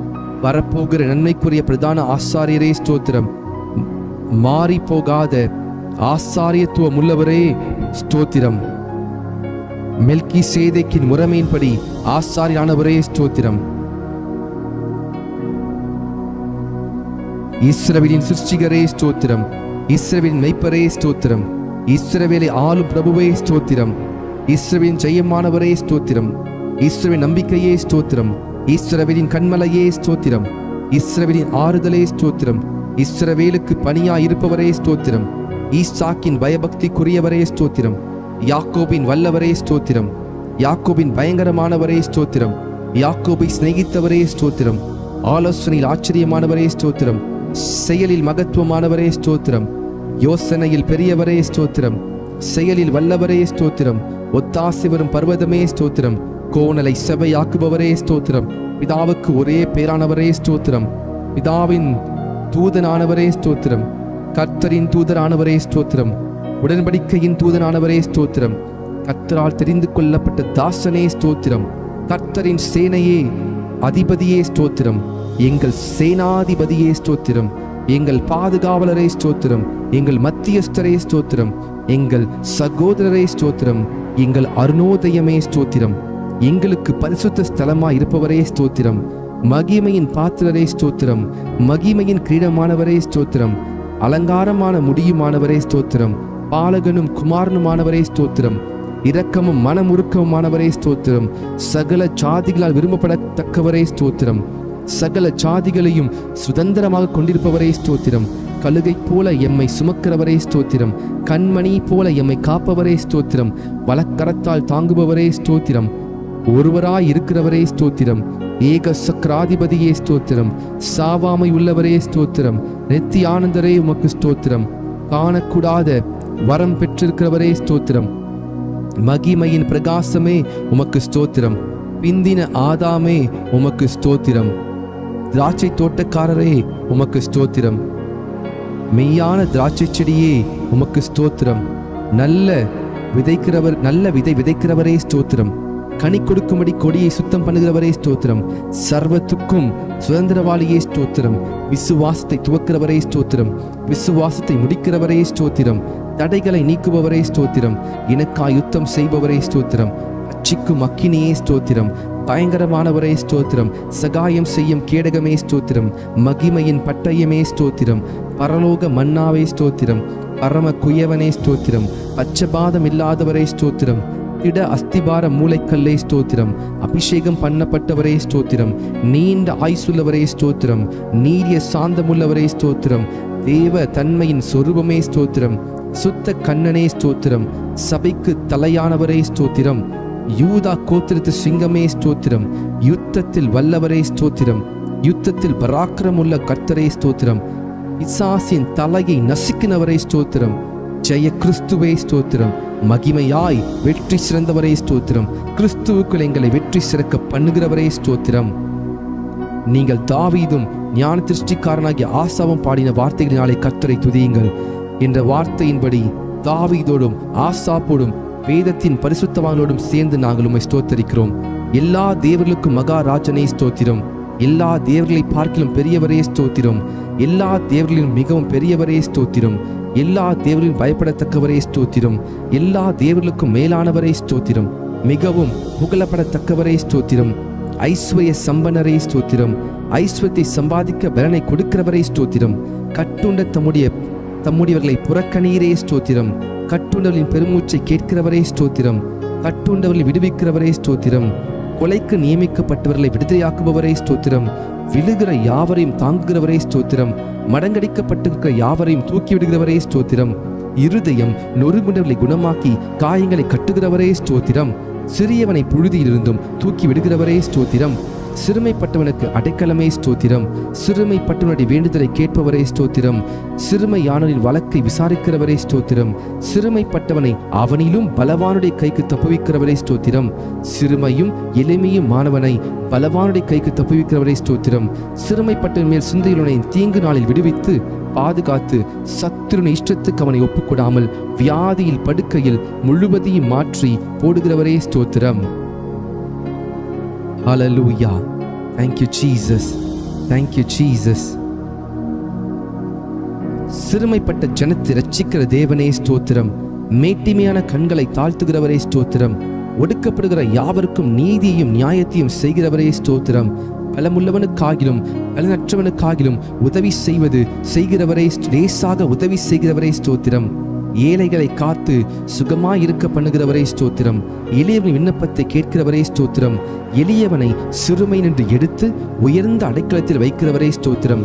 S1: வரப்போகிற நன்மைக்குரிய பிரதான ஆசாரியரே ஸ்தோத்திரம். மாறி போகாத ஆசாரியத்துவம் உள்ளவரே ஸ்தோத்திரம். மெல்கி சேதேக்கின் முறைமையின்படி ஆசாரியானவரே ஸ்தோத்திரம். இஸ்ரவேலின் சிருஷ்டிகரே ஸ்தோத்திரம். இஸ்ரவேலின் மெய்ப்பரே ஸ்தோத்திரம். இஸ்ரவேலை ஆளும் பிரபுவே ஸ்தோத்திரம். இஸ்ரவேலின் ஜெயமானவரே ஸ்தோத்திரம். இஸ்ரவேலின் நம்பிக்கையே ஸ்தோத்திரம். இஸ்ரவேலின் கண்மலையே ஸ்தோத்திரம். இஸ்ரவேலின் ஆறுதலே ஸ்தோத்திரம். இஸ்ரவேலுக்கு பணியாய் இருப்பவரே ஸ்தோத்திரம். ஈசாக்கின் பயபக்திக்குரியவரே ஸ்தோத்திரம். யாக்கோபின் வல்லவரே ஸ்தோத்திரம். யாக்கோபின் பயங்கரமானவரே ஸ்தோத்திரம். யாக்கோபை சிநேகித்தவரே ஸ்தோத்திரம். ஆலோசனையில் ஆச்சரியமானவரே ஸ்தோத்திரம். செயலில் மகத்துவமானவரே ஸ்தோத்திரம். யோசனையில் பெரியவரே ஸ்தோத்திரம். செயலில் வல்லவரே ஸ்தோத்திரம். ஒத்தாசை வரும் பர்வதமே ஸ்தோத்திரம். கோணலை செவையாக்குபவரே ஸ்தோத்திரம். பிதாவுக்கு ஒரே பேரானவரே ஸ்தோத்திரம். பிதாவின் தூதனானவரே ஸ்தோத்திரம். கர்த்தரின் தூதரானவரே ஸ்தோத்திரம். உடன்படிக்கையின் தூதனானவரே ஸ்தோத்திரம். கர்த்தரால் தெரிந்து கொள்ளப்பட்ட தாசனே ஸ்தோத்திரம். கர்த்தரின் சேனையே அதிபதியே ஸ்தோத்திரம். எங்கள் சேனாதிபதியே ஸ்தோத்திரம். எங்கள் பாதுகாவலரே ஸ்தோத்திரம். எங்கள் மத்தியஸ்தரே ஸ்தோத்திரம். எங்கள் சகோதரரே ஸ்தோத்திரம். எங்கள் அருணோதயமே ஸ்தோத்திரம். எங்களுக்கு பரிசுத்த ஸ்தலமாய் இருப்பவரே ஸ்தோத்திரம். மகிமையின் பாத்திரரே ஸ்தோத்திரம். மகிமையின் கிரீடமானவரே ஸ்தோத்திரம். அலங்காரமான முடியுமானவரே ஸ்தோத்திரம். பாலகனும் குமாரனுமானவரே ஸ்தோத்திரம். இரக்கமும் மனமுருக்கமுமானவரே ஸ்தோத்திரம். சகல ஜாதிகளால் விரும்பப்படத்தக்கவரே ஸ்தோத்திரம். சகல ஜாதிகளையும் சுதந்திரமாக கொண்டிருப்பவரே ஸ்தோத்திரம். கழுகை போல எம்மை சுமக்கிறவரே ஸ்தோத்திரம். கண்மணி போல எம்மை காப்பவரே ஸ்தோத்திரம். வலக்கரத்தால் தாங்குபவரே ஸ்தோத்திரம். ஒருவராய் இருக்கிறவரே ஸ்தோத்திரம். ஏக சக்கராதிபதியே ஸ்தோத்திரம். சாவாமை உள்ளவரே ஸ்தோத்திரம். நித்திய ஆனந்தரே உமக்கு ஸ்தோத்திரம். காணக்கூடாத வரம் பெற்றிருக்கிறவரே ஸ்தோத்திரம். மகிமையின் பிரகாசமே உமக்கு ஸ்தோத்திரம். பிந்தின ஆதாமே உமக்கு ஸ்தோத்திரம். திராட்சை தோட்டக்காரரே உமக்கு ஸ்தோத்திரம். மெய்யான திராட்சை செடியே உமக்கு ஸ்தோத்திரம். நல்ல விதை விதைக்கிறவரே ஸ்தோத்திரம். கனி கொடுக்கும்படி கொடியை சுத்தம் பண்ணுகிறவரே ஸ்தோத்திரம். சர்வத்துக்கும் சுதந்திரவாளியே ஸ்தோத்திரம். விசுவாசத்தை துவக்கிறவரே ஸ்தோத்திரம். விசுவாசத்தை முடிக்கிறவரே ஸ்தோத்திரம். தடைகளை நீக்குபவரே ஸ்தோத்திரம். எனக்காய் யுத்தம் செய்பவரே ஸ்தோத்திரம். அச்சிக்கும் அக்கினியே ஸ்தோத்திரம். பயங்கரமானவரே ஸ்தோத்திரம். சகாயம் செய்யும் கேடகமே ஸ்தோத்திரம். மகிமையின் பட்டயமே ஸ்தோத்திரம். பரலோக மன்னாவே ஸ்தோத்திரம். பரம குயவனே ஸ்தோத்திரம். பச்சபாதம் இல்லாதவரே ஸ்தோத்திரம். திட அஸ்திபார மூளைக்கல்லே ஸ்தோத்திரம். அபிஷேகம் பண்ணப்பட்டவரே ஸ்தோத்திரம். நீண்ட ஆயுசுள்ளவரே ஸ்தோத்திரம். நீரிய சாந்தமுள்ளவரே ஸ்தோத்திரம். தேவ தன்மையின் சொரூபமே ஸ்தோத்திரம். சுத்த கண்ணனே ஸ்தோத்திரம். சபைக்கு தலையானவரே ஸ்தோத்திரம். யூதா கோத்திரத்து சிங்கமே ஸ்தோத்திரம். யுத்தத்தில் வல்லவரே ஸ்தோத்திரம். யுத்தத்தில் பராக்கிரமுள்ள கர்த்தரே ஸ்தோத்திரம். பிசாசின் தலையை நசுக்கினவரே ஸ்தோத்திரம். ஜெய கிறிஸ்துவே ஸ்தோத்திரம். மகிமையாய் வெற்றி சிறந்தவரே ஸ்தோத்திரம். கிறிஸ்துவுக்குள் எங்களை வெற்றி சிறக்க பண்ணுகிறவரே ஸ்தோத்திரம். நீங்கள் தாவீதும் ஞான திருஷ்டிக்காரனாகிய ஆசாவும் பாடின வார்த்தைகளினாலே கர்த்தரை துதியுங்கள் என்ற வார்த்தையின்படி தாவீதோடும் ஆசாப்போடும் வேதத்தின் பரிசுத்தவான்களோடும் சேர்ந்து நாங்கள் உம்மை ஸ்தோத்தரிக்கிறோம். எல்லா தேவர்களுக்கும் மகாராஜனே ஸ்தோத்திரம். எல்லா தேவர்களை பார்க்கிலும் பெரியவரே ஸ்தோத்திரம். எல்லா தேவர்களிலும் மிகவும் பெரியவரே ஸ்தோத்திரம். எல்லா தேவர்களிலும் பயப்படத்தக்கவரே ஸ்தோத்திரம். எல்லா தேவர்களுக்கும் மேலானவரே ஸ்தோத்திரம். மிகவும் புகழப்படத்தக்கவரே ஸ்தோத்திரம். ஐஸ்வர்ய சம்பனரே ஸ்தோத்திரம். ஐஸ்வர்யத்தை சம்பாதிக்க பலனை கொடுக்கிறவரே ஸ்தோத்திரம். கட்டுண்ட தம்முடையவர்களை புறக்கணீரே ஸ்தோத்திரம். கட்டுண்டவர்களின் பெருமூச்சை கேட்கிறவரே ஸ்தோத்திரம். கட்டுண்டவர்களை விடுவிக்கிறவரே ஸ்தோத்திரம். கொலைக்கு நியமிக்கப்பட்டவர்களை விடுதலையாக்குபவரே ஸ்தோத்திரம். விழுகிற யாவரையும் தாங்குகிறவரே ஸ்தோத்திரம். மடங்கடிக்கப்பட்டிருக்கிற யாவரையும் தூக்கி விடுகிறவரே ஸ்தோத்திரம். இருதயம் நொறுங்குண்டவர்களை குணமாக்கி காயங்களை கட்டுகிறவரே ஸ்தோத்திரம். சிறியவனை புழுதியிலிருந்தும் தூக்கி விடுகிறவரே ஸ்தோத்திரம். சிறுமைப்பட்டவனுக்கு அடைக்கலமே ஸ்தோத்திரம். சிறுமைப்பட்டவனுடைய வேண்டுதலை கேட்பவரே ஸ்தோத்திரம். சிறுமையானவரின் வழக்கை விசாரிக்கிறவரே ஸ்தோத்திரம். சிறுமைப்பட்டவனை அவனிலும் பலவானுடைய கைக்கு தப்புவிக்கிறவரே ஸ்தோத்திரம். சிறுமையும் எளிமையும் மாணவனை பலவானுடைய கைக்கு தப்புவிக்கிறவரே ஸ்தோத்திரம். சிறுமைப்பட்டவன் மேல் சிந்தையுள்ளவனை தீங்கு நாளில் விடுவித்து பாதுகாத்து சத்துருவின் இஷ்டத்துக்கு அவனை ஒப்புக்கொடாமல் வியாதியில் படுக்கையில் முழுவதையும் மாற்றி போடுகிறவரே ஸ்தோத்திரம். Hallelujah. Thank you Jesus. Thank you Jesus. சிறுமைப்பட்ட ஜனத்தை ரட்சிக்கிற தேவனே ஸ்தோத்திரம். மேட்டிமையான கண்களை தாழ்த்துகிறவரே ஸ்தோத்திரம். ஒடுக்கப்படுகிற யாவருக்கும் நீதியையும் நியாயத்தையும் செய்கிறவரே ஸ்தோத்திரம். பலமுள்ளவனுக்காகிலும் பலனற்றவனுக்காகிலும் உதவி செய்கிறவரே, லேசாக உதவி செய்கிறவரே ஸ்தோத்திரம். ஏழைகளை காத்து சுகமாயிருக்க பண்ணுகிறவரே ஸ்தோத்திரம். எளியவனின் விண்ணப்பத்தை கேட்கிறவரே ஸ்தோத்திரம். எளியவனை சிறுமை நின்று எடுத்து உயர்ந்த அடைக்கலத்தில் வைக்கிறவரே ஸ்தோத்திரம்.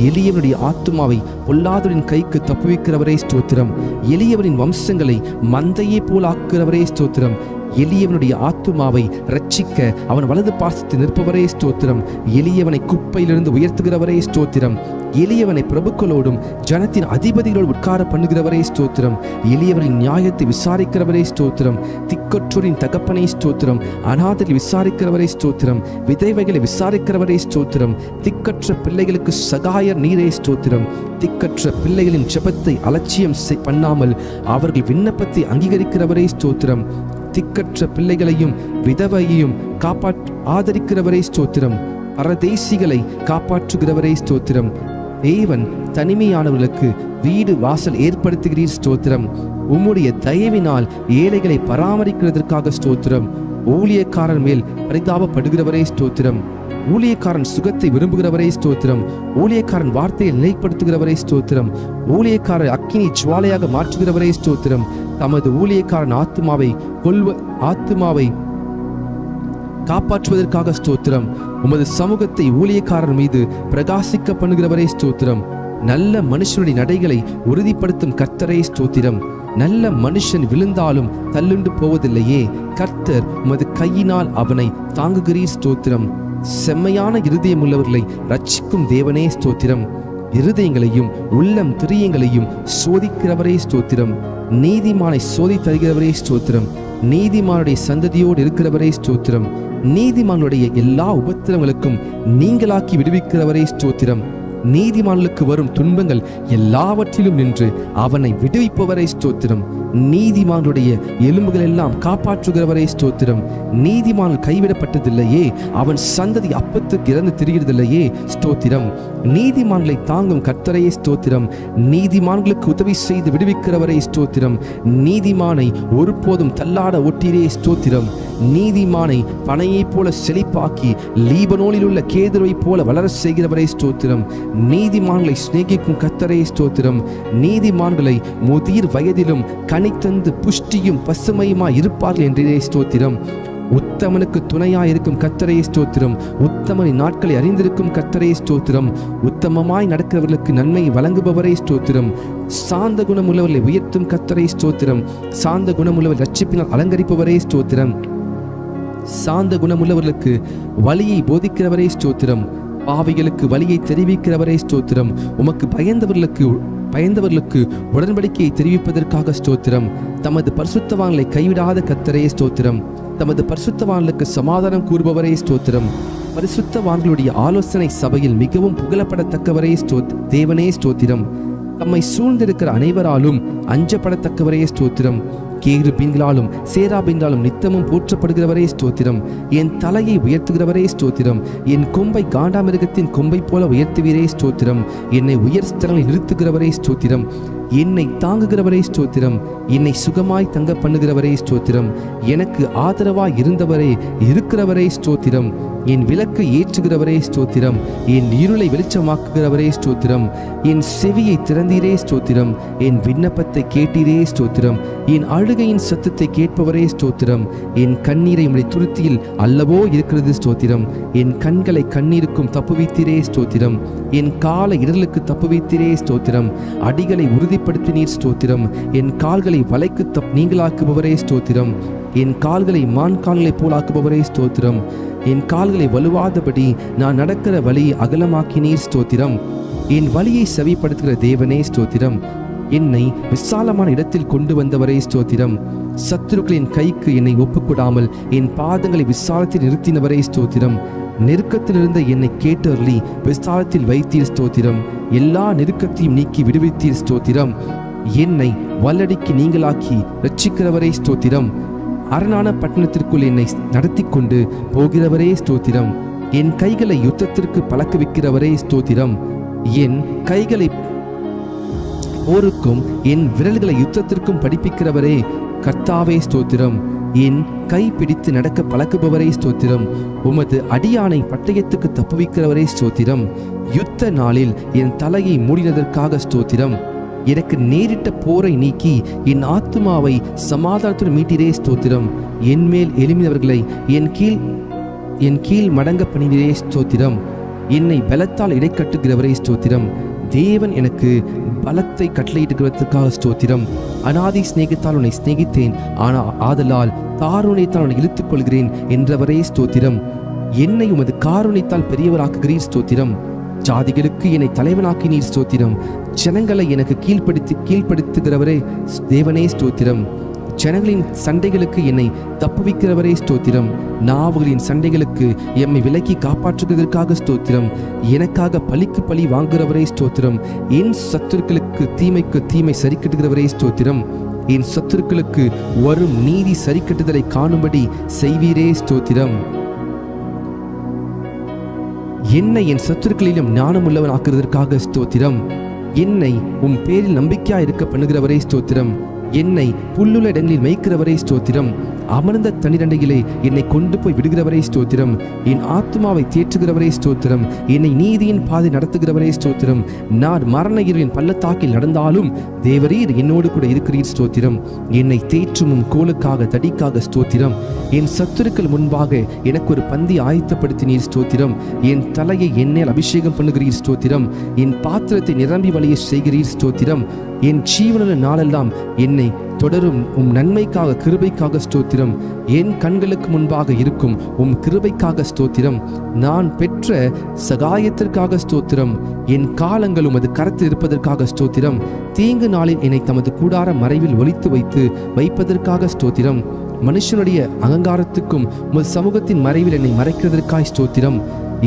S1: எளியவனுடைய ஆத்துமாவை பொல்லாதவரின் கைக்கு தப்புவிக்கிறவரே ஸ்தோத்திரம். எளியவனின் வம்சங்களை மந்தையே போல் ஆக்குகிறவரே ஸ்தோத்திரம். எளியவனுடைய ஆத்துமாவை ரட்சிக்க அவன் வலது பாசத்தை நிற்பவரே ஸ்தோத்திரம். எளியவனை குப்பையிலிருந்து உயர்த்துகிறவரே ஸ்தோத்திரம். எளியவனை பிரபுக்களோடும் ஜனத்தின் அதிபதிகளோடு உட்கார பண்ணுகிறவரே ஸ்தோத்திரம். எளியவரின் நியாயத்தை விசாரிக்கிறவரே ஸ்தோத்திரம். திக்கற்றோரின் தகப்பனை ஸ்தோத்திரம். அநாதரை விசாரிக்கிறவரே ஸ்தோத்திரம். விதைவைகளை விசாரிக்கிறவரே ஸ்தோத்திரம். திக்கற்ற பிள்ளைகளுக்கு சகாயர் நீரே ஸ்தோத்திரம். திக்கற்ற பிள்ளைகளின் ஜெபத்தை அலட்சியம் பண்ணாமல் அவர்கள் விண்ணப்பத்தை அங்கீகரிக்கிறவரே ஸ்தோத்திரம். திக்கற்ற பிள்ளைகளையும் விதவையையும் ஆதரிக்கிறவரே ஸ்தோத்திரம். பரதேசிகளை காப்பாற்றுகிறவரே ஸ்தோத்திரம். தேவன் தனிமையானவர்களுக்கு வீடு வாசல் ஏற்படுத்துகிறீர் ஸ்தோத்திரம். உம்முடைய தயவினால் ஏழைகளை பராமரிக்கிறதற்காக ஸ்தோத்திரம். ஊழியக்காரன் மேல் பரிதாபப்படுகிறவரே ஸ்தோத்திரம். ஊழியக்காரன் சுகத்தை விரும்புகிறவரே ஸ்தோத்திரம். ஊழியக்காரன் வார்த்தையை நிலைப்படுத்துகிறவரே ஸ்தோத்திரம். ஊழியக்காரர் அக்கினி ஜுவாலையாக மாற்றுகிறவரே ஸ்தோத்திரம். தமது ஊழியக்காரன் ஆத்துமாவை காப்பாற்றுவதற்காக ஸ்தோத்திரம். உமது சமூகத்தை ஊழியக்காரர் மீது பிரகாசிக்க பண்ணுகிறவரே ஸ்தோத்திரம். நல்ல மனுஷனுடைய நடைகளை உறுதிப்படுத்தும் கர்த்தரே ஸ்தோத்திரம். நல்ல மனுஷன் விழுந்தாலும் தள்ளுண்டு போவதில்லையே, கர்த்தர் உமது கையினால் அவனை தாங்குகிறீர் ஸ்தோத்திரம். செம்மையான இருதயம் உள்ளவர்களை ரட்சிக்கும் தேவனே ஸ்தோத்திரம். இருதயங்களையும் உள்ளம் திரியங்களையும் சோதிக்கிறவரே ஸ்தோத்திரம். நீதிமானை சோதி தருகிறவரே ஸ்தோத்திரம். நீதிமானுடைய சந்ததியோடு இருக்கிறவரே ஸ்தோத்திரம். நீதிமானுடைய எல்லா உபத்திரங்களுக்கும் நீங்களாக்கி விடுவிக்கிறவரே ஸ்தோத்திரம். நீதிமானுக்கு வரும் துன்பங்கள் எல்லாவற்றிலும் நின்று அவனை விடுவிப்பவரே ஸ்தோத்திரம். நீதிமானுடைய எலும்புகள் எல்லாம் காப்பாற்றுகிறவரே ஸ்தோத்திரம். நீதிமான் கைவிடப்பட்டதில்லையே, அவன் சந்ததி அப்பத்துக்கு இறந்து திரிகிறதில்லையே ஸ்தோத்திரம். நீதிமான்களை தாங்கும் கர்த்தரையே ஸ்தோத்திரம். நீதிமான்களுக்கு உதவி செய்து விடுவிக்கிறவரே ஸ்தோத்திரம். நீதிமானை ஒருபோதும் தள்ளாட ஒட்டிரே ஸ்தோத்திரம். நீதிமானை பனையைப் போல செழிப்பாக்கி லீபனோனில் உள்ள கேதுருவை போல வளர செய்கிறவரே ஸ்தோத்திரம். நீதிமான்களை சிநேகிக்கும் கர்த்தரே ஸ்தோத்திரம். நீதிமான்களை முதிர் வயதிலும் கனித்தந்து புஷ்டியும் பசுமையுமாய் இருப்பார்கள் என்றே ஸ்தோத்திரம். உத்தமனுக்கு துணையாயிருக்கும் கர்த்தரே ஸ்தோத்திரம். உத்தமனின் நாட்களை அறிந்திருக்கும் கர்த்தரே ஸ்தோத்திரம். உத்தமமாய் நடக்கிறவர்களுக்கு நன்மை வழங்குபவரே ஸ்தோத்திரம். சாந்த குணமுள்ளவர்களை உயர்த்தும் கர்த்தரே ஸ்தோத்திரம். சாந்த குணமுள்ளவர் ரட்சிப்பினால் அலங்கரிப்பவரே ஸ்தோத்திரம். சாந்த குணமுள்ளவர்களுக்கு வழியை போதிக்கிறவரே ஸ்தோத்திரம். பாவிகளுக்கு வழியை தெரிவிக்கிறவரே ஸ்தோத்திரம். உமக்கு பயந்தவர்களுக்கு உடன்படிக்கையை தெரிவிப்பதற்காக ஸ்தோத்திரம். தமது பரிசுத்தவான்களை கைவிடாத கர்த்தரே ஸ்தோத்திரம். தமது பரிசுத்தவான்களுக்கு சமாதானம் கூறுபவரே ஸ்தோத்திரம். பரிசுத்தவான்களுடைய ஆலோசனை சபையில் மிகவும் புகழப்படத்தக்கவரே தேவனே ஸ்தோத்திரம். தம்மை சூழ்ந்திருக்கிற அனைவராலும் அஞ்சப்படத்தக்கவரே ஸ்தோத்திரம். கேருபீன்களாலும் சேராபீன்களாலும் நித்தமும் போற்றப்படுகிறவரே ஸ்தோத்திரம். என் தலையை உயர்த்துகிறவரே ஸ்தோத்திரம். என் கொம்பை காண்டாமிருகத்தின் கொம்பை போல உயர்த்துவீரே ஸ்தோத்திரம். என்னை உயர் ஸ்தலங்களில் நிறுத்துகிறவரே ஸ்தோத்திரம். என்னை தாங்குகிறவரே ஸ்தோத்திரம். என்னை சுகமாய் தங்க பண்ணுகிறவரே ஸ்தோத்திரம். எனக்கு ஆதரவாய் இருந்தவரே இருக்கிறவரே ஸ்தோத்திரம். என் விளக்கை ஏற்றுகிறவரே ஸ்தோத்திரம். என் இருளை வெளிச்சமாக்குகிறவரே ஸ்தோத்திரம். என் செவியை திறந்தீரே ஸ்தோத்திரம். என் விண்ணப்பத்தை கேட்டீரே ஸ்தோத்திரம். என் அழுகையின் சத்தத்தை கேட்பவரே ஸ்தோத்திரம். என் கண்ணீரை உம்முடைய துருத்தியில் அல்லவோ இருக்கிறது ஸ்தோத்திரம். என் கண்களை கண்ணீருக்கும் தப்புவித்தீரே ஸ்தோத்திரம். என் கால இடர்களுக்கு தப்புவித்தீரே ஸ்தோத்திரம். அடிகளை உறுதிப்படுத்தினீர் ஸ்தோத்திரம். என் கால்களை வலைக்கு நீங்களாக்குபவரே ஸ்தோத்திரம். என் கால்களை மான் கால்களைப் போல் ஆக்குபவரே ஸ்தோத்திரம். என் கால்களை வலுவாதபடி நான் நடக்கிற வழியை அகலமாக்கினீர் ஸ்தோத்திரம். என் வழியை செவிப்படுத்துகிற தேவனே ஸ்தோத்திரம். என்னை விசாலமான இடத்தில் கொண்டு வந்தவரே ஸ்தோத்திரம். சத்துருக்களின் கைக்கு என்னை ஒப்புக்கொடாமல் என் பாதங்களை விசாலத்தில் நிறுத்தினவரே ஸ்தோத்திரம். நெருக்கத்திலிருந்த என்னை கேட்டருளி விசாலத்தில் வைத்தீர் ஸ்தோத்திரம். எல்லா நெருக்கத்தையும் நீக்கி விடுவித்தீர் ஸ்தோத்திரம். என்னை வல்லடிக்கு நீங்களாக்கி ரட்சிக்கிறவரே ஸ்தோத்திரம். அரணான பட்டணத்திற்குள் என்னை நடத்தி கொண்டு போகிறவரே ஸ்தோத்திரம். என் கைகளை யுத்தத்திற்கு பழக்க வைக்கிறவரே ஸ்தோத்திரம். என் கைகளை போருக்கும் என் விரல்களை யுத்தத்திற்கும் படிப்பிக்கிறவரே கர்த்தாவே ஸ்தோத்திரம். என் கை பிடித்து நடக்க பழக்குபவரே ஸ்தோத்திரம். உமது அடியானை பட்டயத்துக்கு தப்புவிக்கிறவரே ஸ்தோத்திரம். யுத்த நாளில் என் தலையை மூடினதற்காக ஸ்தோத்திரம். எனக்கு நேரிட்ட போரை நீக்கி என் ஆத்துமாவை சமாதானத்துடன் மீட்டிரே ஸ்தோத்திரம். என் மேல் எழும்பினவர்களை என் கீழ் மடங்க பண்ணினரே ஸ்தோத்திரம். என்னை பலத்தால் இடைக்கட்டுகிறவரே ஸ்தோத்திரம். தேவன் எனக்கு பலத்தை கட்டளையிடுகிறதுக்காக ஸ்தோத்திரம். அநாதி சிநேகத்தால் உன்னை சிநேகித்தேன், ஆதலால் காருண்யத்தால் உன்னை இழுத்துக் கொள்கிறேன் என்றவரே ஸ்தோத்திரம். என்னை உமது காருண்யத்தால் பெரியவராக்குகிறீர் ஸ்தோத்திரம். ஜாதிகளுக்கு என்னை தலைவனாக்கினீர் ஸ்தோத்திரம். ஜனங்களை எனக்கு கீழ்ப்படுத்துகிறவரே தேவனே ஸ்தோத்திரம். ஜனங்களின் சண்டைகளுக்கு என்னை தப்புவிக்கிறவரே ஸ்தோத்திரம். நாவுகளின் சண்டைகளுக்கு எம்மை விலக்கி காப்பாற்றுவதற்காக ஸ்தோத்திரம். எனக்காக பழிக்கு பழி வாங்குகிறவரே ஸ்தோத்திரம். என் சத்துருக்களுக்கு தீமைக்கு தீமை சரிக்கட்டுகிறவரே ஸ்தோத்திரம். என் சத்துருக்களுக்கு வரும் நீதி சரிக்கட்டுதலை காணும்படி செய்வீரே ஸ்தோத்திரம். என்னை என் சத்துருக்களிலும் ஞானமுள்ளவன் ஆக்குவதற்காக ஸ்தோத்திரம். என்னை உம் பேரில் நம்பிக்கையா இருக்க பண்ணுகிறவரே ஸ்தோத்திரம். என்னை புல்லுள்ள இடங்களில் மேய்க்கிறவரே ஸ்தோத்திரம். அமர்ந்த தண்ணீரண்டையிலே என்னை கொண்டு போய் விடுகிறவரே ஸ்தோத்திரம். என் ஆத்துமாவை தேற்றுகிறவரே ஸ்தோத்திரம். என்னை நீதியின் பாதை நடத்துகிறவரே ஸ்தோத்திரம். நான் மரண இருளின் பள்ளத்தாக்கில் நடந்தாலும் தேவரீர் என்னோடு கூட இருக்கிறீர் ஸ்தோத்திரம். என்னை தேற்றும் கோலுக்காக தடிக்காக ஸ்தோத்திரம். என் சத்துருக்கள் முன்பாக எனக்கு ஒரு பந்தி ஆயத்தப்படுத்தினீர் ஸ்தோத்திரம். என் தலையை எண்ணெயில் அபிஷேகம் பண்ணுகிறீர் ஸ்தோத்திரம். என் பாத்திரத்தை நிரம்பி வழிய செய்கிறீர் ஸ்தோத்திரம். என் ஜீவனுள்ள நாளெல்லாம் என்னை தொடரும் உம் நன்மைக்காக கிருபைக்காக ஸ்தோத்திரம். என் கண்களுக்கு முன்பாக இருக்கும் உம் கிருபைக்காக ஸ்தோத்திரம். நான் பெற்ற சகாயத்திற்காக ஸ்தோத்திரம். என் காலங்கள் உமது கரத்தில் இருப்பதற்காக ஸ்தோத்திரம். தீங்கு நாளில் என்னை தமது கூடார மறைவில் ஒளித்து வைப்பதற்காக ஸ்தோத்திரம். மனுஷனுடைய அகங்காரத்துக்கும் உமது சமூகத்தின் மறைவில் என்னை மறைக்கிறதற்காய் ஸ்தோத்திரம்.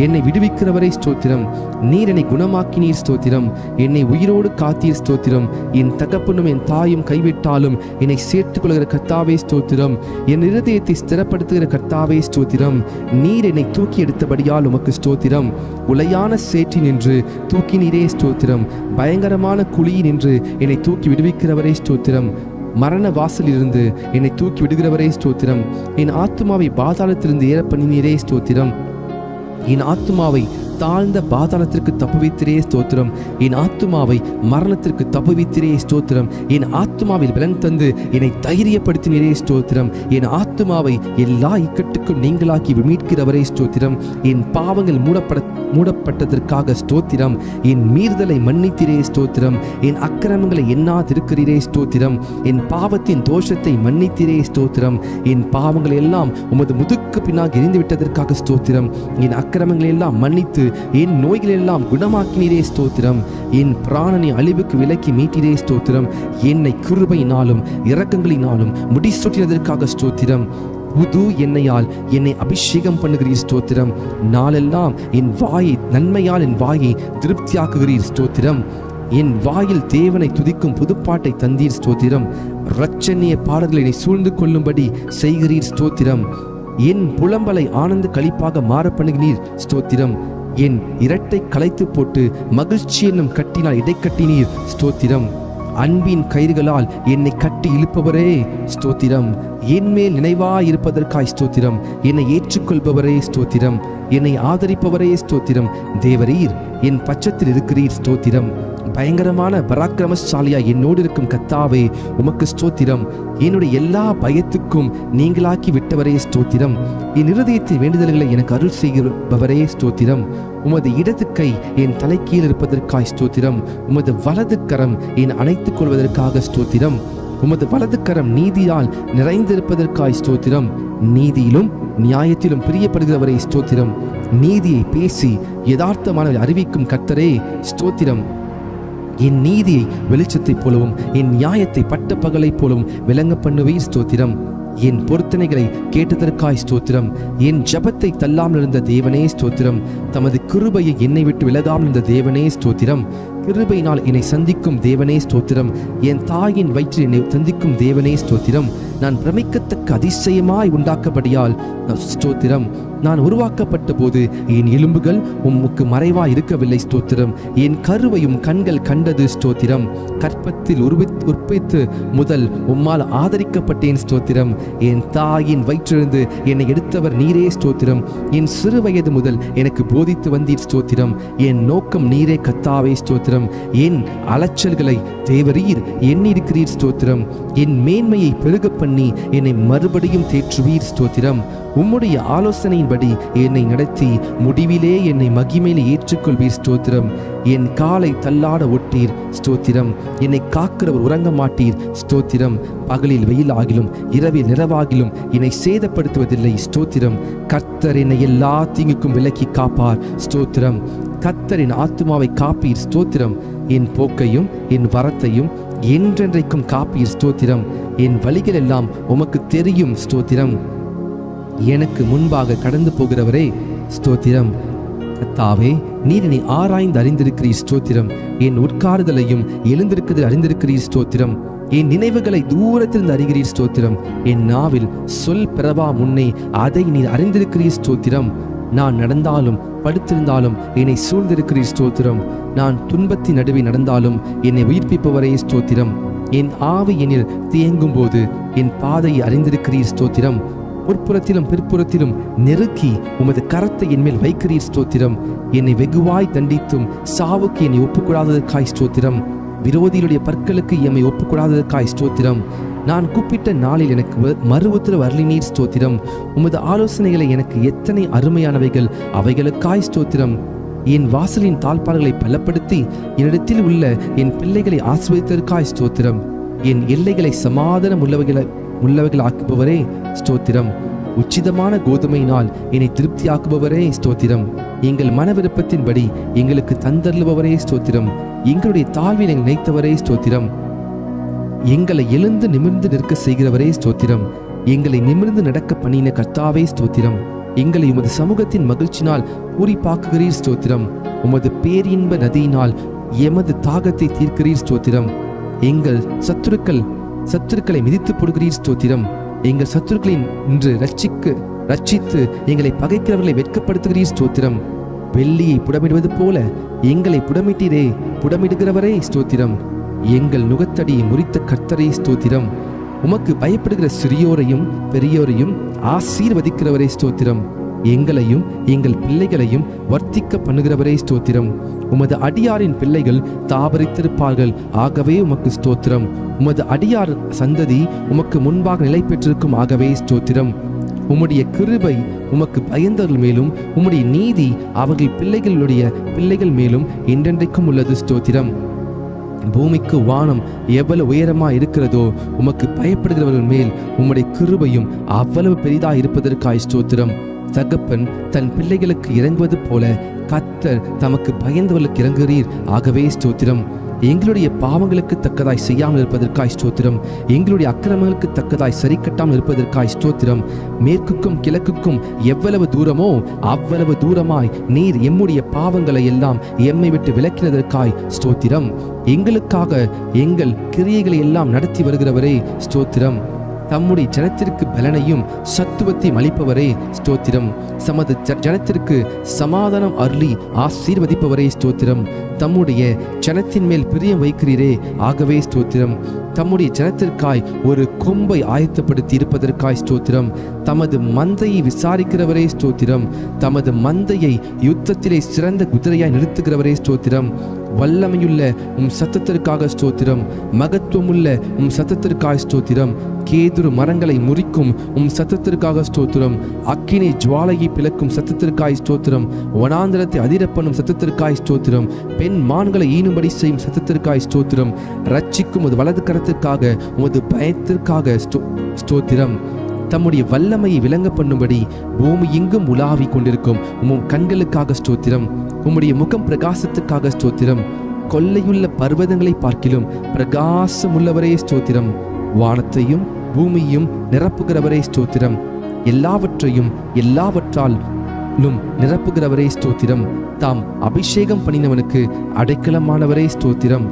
S1: என்னை விடுவிக்கிறவரை ஸ்தோத்திரம். நீர் என்னை குணமாக்கினீர் ஸ்தோத்திரம். என்னை உயிரோடு காத்தீர் ஸ்தோத்திரம். என் தகப்பனும் என் தாயும் கைவிட்டாலும் என்னை சேர்த்துக் கொள்கிற கர்த்தாவே ஸ்தோத்திரம். என் இருதயத்தை ஸ்திரப்படுத்துகிற கர்த்தாவே ஸ்தோத்திரம். நீர் என்னை தூக்கி எடுத்தபடியால் உமக்கு ஸ்தோத்திரம். உளையான சேற்றில் நின்று தூக்கினீரே ஸ்தோத்திரம். பயங்கரமான குழியில் நின்று என்னை தூக்கி விடுவிக்கிறவரே ஸ்தோத்திரம். மரண வாசலிலிருந்து என்னை தூக்கி விடுகிறவரே ஸ்தோத்திரம். என் ஆத்துமாவை பாதாளத்திலிருந்து ஏற பண்ணினீரே ஸ்தோத்திரம். என் ஆத்துமாவை தாழ்ந்த பாதாளத்திற்கு தப்புவித்திரே ஸ்தோத்திரம். என் ஆத்துமாவை மரணத்திற்கு தப்புவித்திரே ஸ்தோத்திரம். என் ஆத்துமாவில் பலன் தந்து என்னை தைரியப்படுத்தினரே ஸ்தோத்திரம். என் ஆத்துமாவை எல்லா இக்கட்டுக்கும் நீங்களாக்கி மீட்கிறவரே ஸ்தோத்திரம். என் பாவங்கள் மூடப்பட்டதற்காக ஸ்தோத்திரம். என் மீறுதலை மன்னித்திரே ஸ்தோத்திரம். என் அக்கிரமங்களை எண்ணாதிருக்கிறீரே ஸ்தோத்திரம். என் பாவத்தின் தோஷத்தை மன்னித்திரே ஸ்தோத்திரம். என் பாவங்களை எல்லாம் உமது முதுக்கு பின்னாக எரிந்துவிட்டதற்காக ஸ்தோத்திரம். என் அக்கிரமங்களை எல்லாம் மன்னித்து என் நோய்கள் எல்லாம் குணமாக்கினீரே ஸ்தோத்திரம். என் பிராணனை அழிவுக்கு விலக்கி மீட்டிரே ஸ்தோத்திரம். என்னை கிருபையினாலும் இரக்கங்களினாலும் முடிசூட்டினதற்காக ஸ்தோத்திரம். புது எண்ணெயால் என்னை அபிஷேகம் பண்ணுகிறீர் ஸ்தோத்திரம். நாளெல்லாம் என் வாயை நன்மையால் என் வாயை திருப்தியாக்குகிறீர் ஸ்தோத்திரம். என் வாயில் தேவனை துதிக்கும் புதுப்பாட்டை தந்தீர் ஸ்தோத்திரம். இரட்சணிய பாடல்களை சூழ்ந்து கொள்ளும்படி செய்கிறீர் ஸ்தோத்திரம். என் புலம்பலை ஆனந்த களிப்பாக மாற பண்ணுகிறீர் ஸ்தோத்திரம். என் இரட்டை களைத்து போட்டு மகிழ்ச்சி என்னும் கட்டினால் இடைக்கட்டினீர் ஸ்தோத்திரம். அன்பின் கயிறுகளால் என்னை கட்டி இழுப்பவரே ஸ்தோத்திரம். என் மேல் நினைவாயிருப்பதற்காய் ஸ்தோத்திரம். என்னை ஏற்றுக்கொள்பவரே ஸ்தோத்திரம். என்னை ஆதரிப்பவரே ஸ்தோத்திரம். தேவரீர் என் பட்சத்தில் இருக்கிறீர் ஸ்தோத்திரம். பயங்கரமான பராக்கிரமசாலியா என்னோடு இருக்கும் கர்த்தாவே உமக்கு ஸ்தோத்திரம். என்னுடைய எல்லா பயத்துக்கும் நீங்களாக்கி விட்டவரே ஸ்தோத்திரம். என் இருதயத்தின் வேண்டுதல்களை எனக்கு அருள் செய்கிறவரே ஸ்தோத்திரம். உமது இடது கை என் தலைக்கீழ் இருப்பதற்காய் ஸ்தோத்திரம். உமது வலது கரம் என் அணைத்துக் கொள்வதற்காக ஸ்தோத்திரம். உமது வலது கரம் நீதியால் நிறைந்திருப்பதற்காய் ஸ்தோத்திரம். நீதியிலும் நியாயத்திலும் பிரியப்படுகிறவரே ஸ்தோத்திரம். நீதியை பேசி யதார்த்தமான அறிவிக்கும் கர்த்தரே ஸ்தோத்திரம். என் நீதியை வெளிச்சத்தைப் போலவும் என் நியாயத்தை பட்ட பகலைப் போலவும் விளங்க பண்ணுவீர் ஸ்தோத்திரம். என் பொருத்தனைகளை கேட்டதற்காய் ஸ்தோத்திரம். என் ஜபத்தை தள்ளாமல் இருந்த தேவனே ஸ்தோத்திரம். தமது கிருபையை என்னை விட்டு விலகாமல் இருந்த தேவனே ஸ்தோத்திரம். கிருபையினால் என்னை சந்திக்கும் தேவனே ஸ்தோத்திரம். என் தாயின் வயிற்றில் என்னை சந்திக்கும் தேவனே ஸ்தோத்திரம். நான் பிரமிக்கத்தக்க அதிசயமாய் உண்டாக்கப்படியால் ஸ்தோத்திரம். நான் உருவாக்கப்பட்ட போது என் எலும்புகள் உமக்கு மறைவாய் இருக்கவில்லை ஸ்தோத்திரம். என் கருவையும் கண்கள் கண்டது ஸ்தோத்திரம். கற்பத்தில் உற்பத்தி முதல் உம்மால் ஆதரிக்கப்பட்டேன் ஸ்தோத்திரம். என் தாயின் வயிற்றிலிருந்து என்னை எடுத்தவர் நீரே ஸ்தோத்திரம். என் சிறு வயது முதல் எனக்கு போதித்து வந்தீர் ஸ்தோத்திரம். என் நோக்கம் நீரே கர்த்தாவே ஸ்தோத்திரம். என் அலைச்சல்களை தேவரீர் எண்ணிருக்கிறீர் ஸ்தோத்திரம். என் மேன்மையை பெருக பண்ணி என்னை மறுபடியும் தேற்றுவீர் ஸ்தோத்திரம். உம்முடைய ஆலோசனையின்படி என்னை நடத்தி முடிவிலே என்னை மகிமையிலே ஏற்றுக்கொள்வீர் ஸ்தோத்திரம். என் காலை தள்ளாட ஒட்டீர் ஸ்தோத்திரம். என்னை காக்கிறவர் உறங்க மாட்டீர் ஸ்தோத்திரம். பகலில் வெயிலாகிலும் இரவில் நிறவாகிலும் என்னை சேதப்படுத்துவதில்லை ஸ்தோத்திரம். கர்த்தர் என்னை எல்லா தீங்குக்கும் விலக்கி காப்பார் ஸ்தோத்திரம். கர்த்தரின் ஆத்துமாவை காப்பீர் ஸ்தோத்திரம். என் போக்கையும் என் வரத்தையும் என்றென்றைக்கும் காப்பீர் ஸ்தோத்திரம். என் வழிகள் எல்லாம் உமக்கு தெரியும் ஸ்தோத்திரம். எனக்கு முன்பாக கடந்து போகிறவரே ஸ்தோத்திரம். கர்த்தாவே, நீர் என்னை ஆராய்ந்து அறிந்திருக்கிறீர் ஸ்தோத்திரம். என் உட்காருதலையும் எழுந்திருக்கிறதை அறிந்திருக்கிறீர் ஸ்தோத்திரம். என் நினைவுகளை தூரத்திலிருந்து அறிகிறீர் ஸ்தோத்திரம். என் நாவில் சொல் பிறவா முன்னே அதை நீர் அறிந்திருக்கிறீர் ஸ்தோத்திரம். நான் நடந்தாலும் படுத்திருந்தாலும் என்னை சூழ்ந்திருக்கிறீர் ஸ்தோத்திரம். நான் துன்பத்தின் நடுவே நடந்தாலும் என்னை உயிர்ப்பிப்பவரே ஸ்தோத்திரம். என் ஆவி என்னில் தேங்கும் போது என் பாதையை அறிந்திருக்கிறீர் ஸ்தோத்திரம். முற்புறத்திலும் பிற்புறத்திலும் நெருக்கி உமது கரத்தை என்மேல் வைக்கிறீர் ஸ்தோத்திரம். என்னை வெகுவாய் தண்டித்தும் சாவுக்கு என்னை ஒப்புக்கூடாததற்காய் ஸ்தோத்திரம். விரோதிகளுடைய பற்களுக்கு எம்மை ஒப்புக்கூடாததற்காய் ஸ்தோத்திரம். நான் கூப்பிட்ட நாளில் எனக்கு மறு உத்தரவு அருளினீர் ஸ்தோத்திரம். உமது ஆலோசனைகளை எனக்கு எத்தனை அருமையானவைகள், அவைகளுக்காய் ஸ்தோத்திரம். என் வாசலின் தாழ்பால்களை பலப்படுத்தி என்னிடத்தில் உள்ள என் பிள்ளைகளை ஆசீர்வதித்ததற்காய் ஸ்தோத்திரம். என் எல்லைகளை சமாதானம் உள்ளவைகளாக்குபவரே ஸ்தோத்திரம். உச்சிதமான கோதுமையினால் என்னை திருப்தியாக்குபவரே ஸ்தோத்திரம். எங்கள் மன விருப்பத்தின்படி எங்களுக்கு தந்தருளுபவரே ஸ்தோத்திரம். எங்களுடைய தாழ்வில் எங்கள் நினைத்தவரே ஸ்தோத்திரம். எங்களை எழுந்து நிமிர்ந்து நிற்க செய்கிறவரே ஸ்தோத்திரம். எங்களை நிமிர்ந்து நடக்க பண்ணின கர்த்தாவே ஸ்தோத்திரம். எங்களை உமது சமூகத்தின் மகிழ்ச்சினால் பூரிப்பாக்குகிறீர் ஸ்தோத்திரம். உமது பேரின்ப நதியினால் எமது தாகத்தை தீர்க்கிறீர் ஸ்தோத்திரம். எங்கள் சத்துருக்களை மிதித்து போடுகிறீர் ஸ்தோத்திரம். எங்கள் சத்துருக்களை இன்று ரட்சித்து எங்களை பகைக்கிறவர்களை வெட்கப்படுத்துகிறீர் ஸ்தோத்திரம். வெள்ளியை புடமிடுவது போல எங்களை புடமிட்டீரே, புடமிடுகிறவரே ஸ்தோத்திரம். எங்கள் நுகத்தடியை முறித்த கர்த்தரே ஸ்தோத்திரம். உமக்கு பயப்படுகிற சிறியோரையும் பெரியோரையும் ஆசீர்வதிக்கிறவரே ஸ்தோத்திரம். எங்களையும் எங்கள் பிள்ளைகளையும் வர்த்திக்க பண்ணுகிறவரே ஸ்தோத்திரம். உமது அடியாரின் பிள்ளைகள் தாபரித்திருப்பார்கள், ஆகவே உமக்கு ஸ்தோத்திரம். உமது அடியார் சந்ததி உமக்கு முன்பாக நிலை பெற்றிருக்கும், ஆகவே ஸ்தோத்திரம். உம்முடைய கிருபை உமக்கு பயந்தவர்கள் மேலும் உம்முடைய நீதி அவர்கள் பிள்ளைகள் மேலும் என்றென்றைக்கும் உள்ளது ஸ்தோத்திரம். பூமிக்கு வானம் எவ்வளவு உயரமா இருக்கிறதோ உமக்கு பயப்படுகிறவர்கள் மேல் உம்முடைய கிருபையும் அவ்வளவு பெரிதா இருப்பதற்காய் ஸ்தோத்திரம். தகப்பன் தன் பிள்ளைகளுக்கு இறங்குவது போல கர்த்தர் தமக்கு பயந்தவர்களுக்கு இறங்குகிறீர், ஆகவே ஸ்தோத்திரம். எங்களுடைய பாவங்களுக்கு தக்கதாய் செய்யாமல் இருப்பதற்காய் ஸ்தோத்திரம். எங்களுடைய அக்கிரமங்களுக்கு தக்கதாய் சரி கட்டாமல் இருப்பதற்காய் ஸ்தோத்திரம். மேற்குக்கும் கிழக்குக்கும் எவ்வளவு தூரமோ அவ்வளவு தூரமாய் நீர் எம்முடைய பாவங்களை எல்லாம் எம்மை விட்டு விலக்கினதற்காய் ஸ்தோத்திரம். எங்களுக்காக எங்கள் கிரியைகளை எல்லாம் நடத்தி வருகிறவரே ஸ்தோத்திரம். தம்முடைய ஜனத்திற்கு பலனையும் சத்துவத்தையும் அளிப்பவரே ஸ்தோத்திரம். சமது ஜனத்திற்கு சமாதானம் அருளி ஆசீர்வதிப்பவரே ஸ்தோத்திரம். தம்முடைய ஜனத்தின் மேல் பிரியம் வைக்கிறீரே, ஆகவே ஸ்தோத்திரம். தம்முடைய ஜனத்திற்காய் ஒரு கொம்பை ஆயத்தப்படுத்தி இருப்பதற்காய் ஸ்தோத்திரம். தமது மந்தையை விசாரிக்கிறவரே ஸ்தோத்திரம். தமது மந்தையை யுத்தத்திலே சிறந்த குதிரையாய் நிறுத்துகிறவரே ஸ்தோத்திரம். வல்லமையுள்ள சத்தத்திற்காக ஸ்தோத்திரம். மகத்துவமுள்ள சத்தத்திற்காக ஸ்தோத்திரம். கேதுரு மரங்களை முறிக்கும் சத்தத்திற்காக ஸ்தோத்திரம். அக்கினி ஜுவாலையை பிளக்கும் சத்தத்திற்காய் ஸ்தோத்திரம். வனாந்திரத்தை அதிரப்பண்ணும் சத்தத்திற்காய் ஸ்தோத்திரம். பெண் மான்களை ஈனும்படி செய்யும் சத்தத்திற்காய் ஸ்தோத்திரம். ரட்சிக்கும் உமது வலது கரத்திற்காக உமது பயத்திற்காக ஸ்தோத்திரம். தம்முடைய வல்லமையை விளங்க பண்ணும்படி பூமி எங்கும் உலாவி கொண்டிருக்கும் உம் கண்களுக்காக ஸ்தோத்திரம். உம்முடைய முகம் பிரகாசத்துக்காக ஸ்தோத்திரம். கொள்ளையுள்ள பர்வதங்களை பார்க்கிலும் பிரகாசமுள்ளவரே ஸ்தோத்திரம். வானத்தையும் பூமியையும் நிரப்புகிறவரே ஸ்தோத்திரம். எல்லாவற்றாலும் நிரப்புகிறவரே ஸ்தோத்திரம். தாம் அபிஷேகம் பண்ணினவனுக்கு அடைக்கலமானவரே ஸ்தோத்திரம்.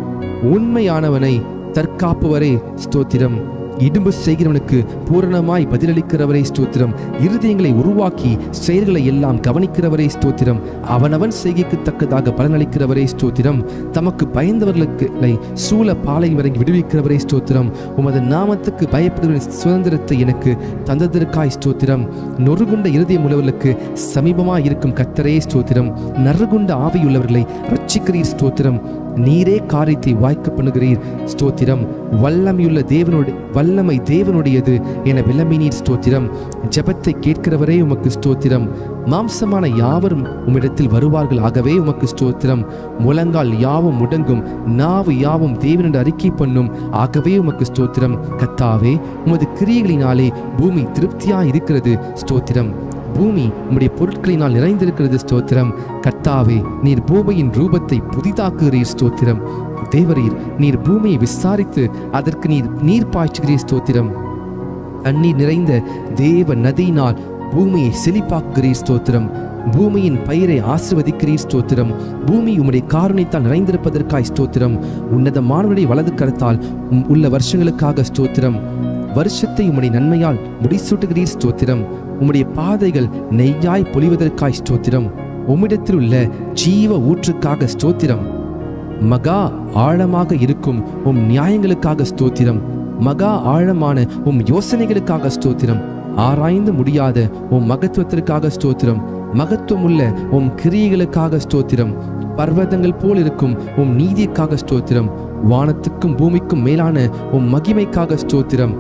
S1: உண்மையானவனை தற்காப்புவரே ஸ்தோத்திரம். இடும்பு செய்கிறவனுக்கு பூரணமாய் பதிலளிக்கிறவரே ஸ்தோத்திரம். இருதயங்களை உருவாக்கி செயல்களை எல்லாம் கவனிக்கிறவரே ஸ்தோத்திரம். அவனவன் செய்கைக்கு தக்கதாக பலனளிக்கிறவரே ஸ்தோத்திரம். தமக்கு பயந்தவர்களை சூழ பாலை வரைக்கும் விடுவிக்கிறவரே ஸ்தோத்திரம். உமது நாமத்துக்கு பயப்படுகிற சுதந்திரத்தை எனக்கு தந்ததற்காய் ஸ்தோத்திரம். நொறுகுண்ட இருதயம் உள்ளவர்களுக்கு சமீபமாய் இருக்கும் கர்த்தரே ஸ்தோத்திரம். நறுகுண்ட ஆவியுள்ளவர்களை ரட்சிக்கிறீர் ஸ்தோத்திரம். நீரே காரியத்தை வாய்க்க பண்ணுகிறீர் ஸ்தோத்திரம். வல்லமை தேவனுடையது என விளம்பினீர் ஸ்தோத்திரம். ஜெபத்தை கேட்கிறவரே உமக்கு ஸ்தோத்திரம். மாம்சமான யாவரும் உம்மிடத்தில் வருவார்கள், ஆகவே உமக்கு ஸ்தோத்திரம். முழங்கால் யாவும் முடங்கும், நாவு யாவும் தேவனோடு அறிக்கை பண்ணும், ஆகவே உமக்கு ஸ்தோத்திரம். கர்த்தாவே, உமது கிரியைகளினாலே பூமி திருப்தியா இருக்கிறது ஸ்தோத்திரம். பூமி உம்முடைய பொருட்களினால் நிறைந்திருக்கிறது ஸ்தோத்திரம். கர்த்தாவே, நீர் பூமியின் ரூபத்தை புதிதாக்குகிறீர் ஸ்தோத்திரம். தேவரீர், நீர் பூமியை விசாரித்து அதற்கு நீர் பாய்ச்சுகிறீர் ஸ்தோத்திரம். தண்ணீர் நிறைந்த தேவ நதியினால் பூமியை செழிப்பாக்குகிறீர் ஸ்தோத்திரம். பூமியின் பயிரை ஆசீர்வதிக்கிறீர் ஸ்தோத்திரம். பூமி உம்முடைய காருண்யத்தால் நிறைந்திருப்பதற்காய் ஸ்தோத்திரம். உன்னதமானவருடைய வலது கரத்தால் உள்ள வருஷங்களுக்காக ஸ்தோத்திரம். வருஷத்தை உம்முடைய நன்மையால் முடிசூட்டுகிறீர் ஸ்தோத்திரம். உம்முடைய பாதைகள் நெய்யாய் பொழிவதற்காய் ஸ்தோத்திரம். உம்மிடத்தில் உள்ள ஜீவ ஊற்றுக்காக ஸ்தோத்திரம். மகா ஆழமாக இருக்கும் உம் நியாயங்களுக்காக ஸ்தோத்திரம். மகா ஆழமான உம் யோசனைகளுக்காக ஸ்தோத்திரம். ஆராய்ந்து முடியாத உம் மகத்துவத்திற்காக ஸ்தோத்திரம். மகத்துவமுள்ள உம் கிரியைகளுக்காக ஸ்தோத்திரம். பர்வதங்கள் போல் இருக்கும் உம் நீதிக்காக ஸ்தோத்திரம். வானத்துக்கும் பூமிக்கும் மேலான உம் மகிமைக்காக ஸ்தோத்திரம்.